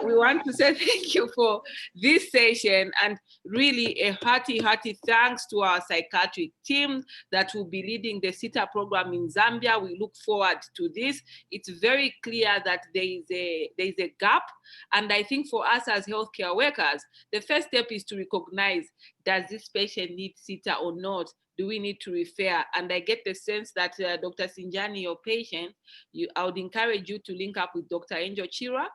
S18: we want to say thank you for this session, and really a hearty thanks to our psychiatric team that will be leading the CETA program in Zambia. We look forward to this. It's very clear that there is a gap, and I think for us as healthcare workers, the first step is to recognize, does this patient need CETA or not? Do we need to refer? And I get the sense that Dr. Sinjani, your patient, I would encourage you to link up with Dr. Angel Chira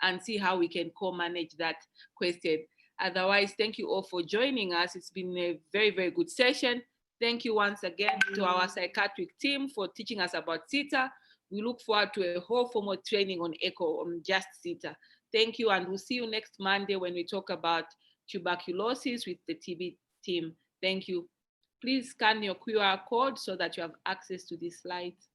S18: and see how we can co-manage that question. Otherwise, thank you all for joining us. It's been a very, very good session. Thank you once again to our psychiatric team for teaching us about CETA. We look forward to a whole formal training on ECHO, on just CETA. Thank you, and we'll see you next Monday when we talk about tuberculosis with the TB team. Thank you. Please scan your QR code so that you have access to these slides.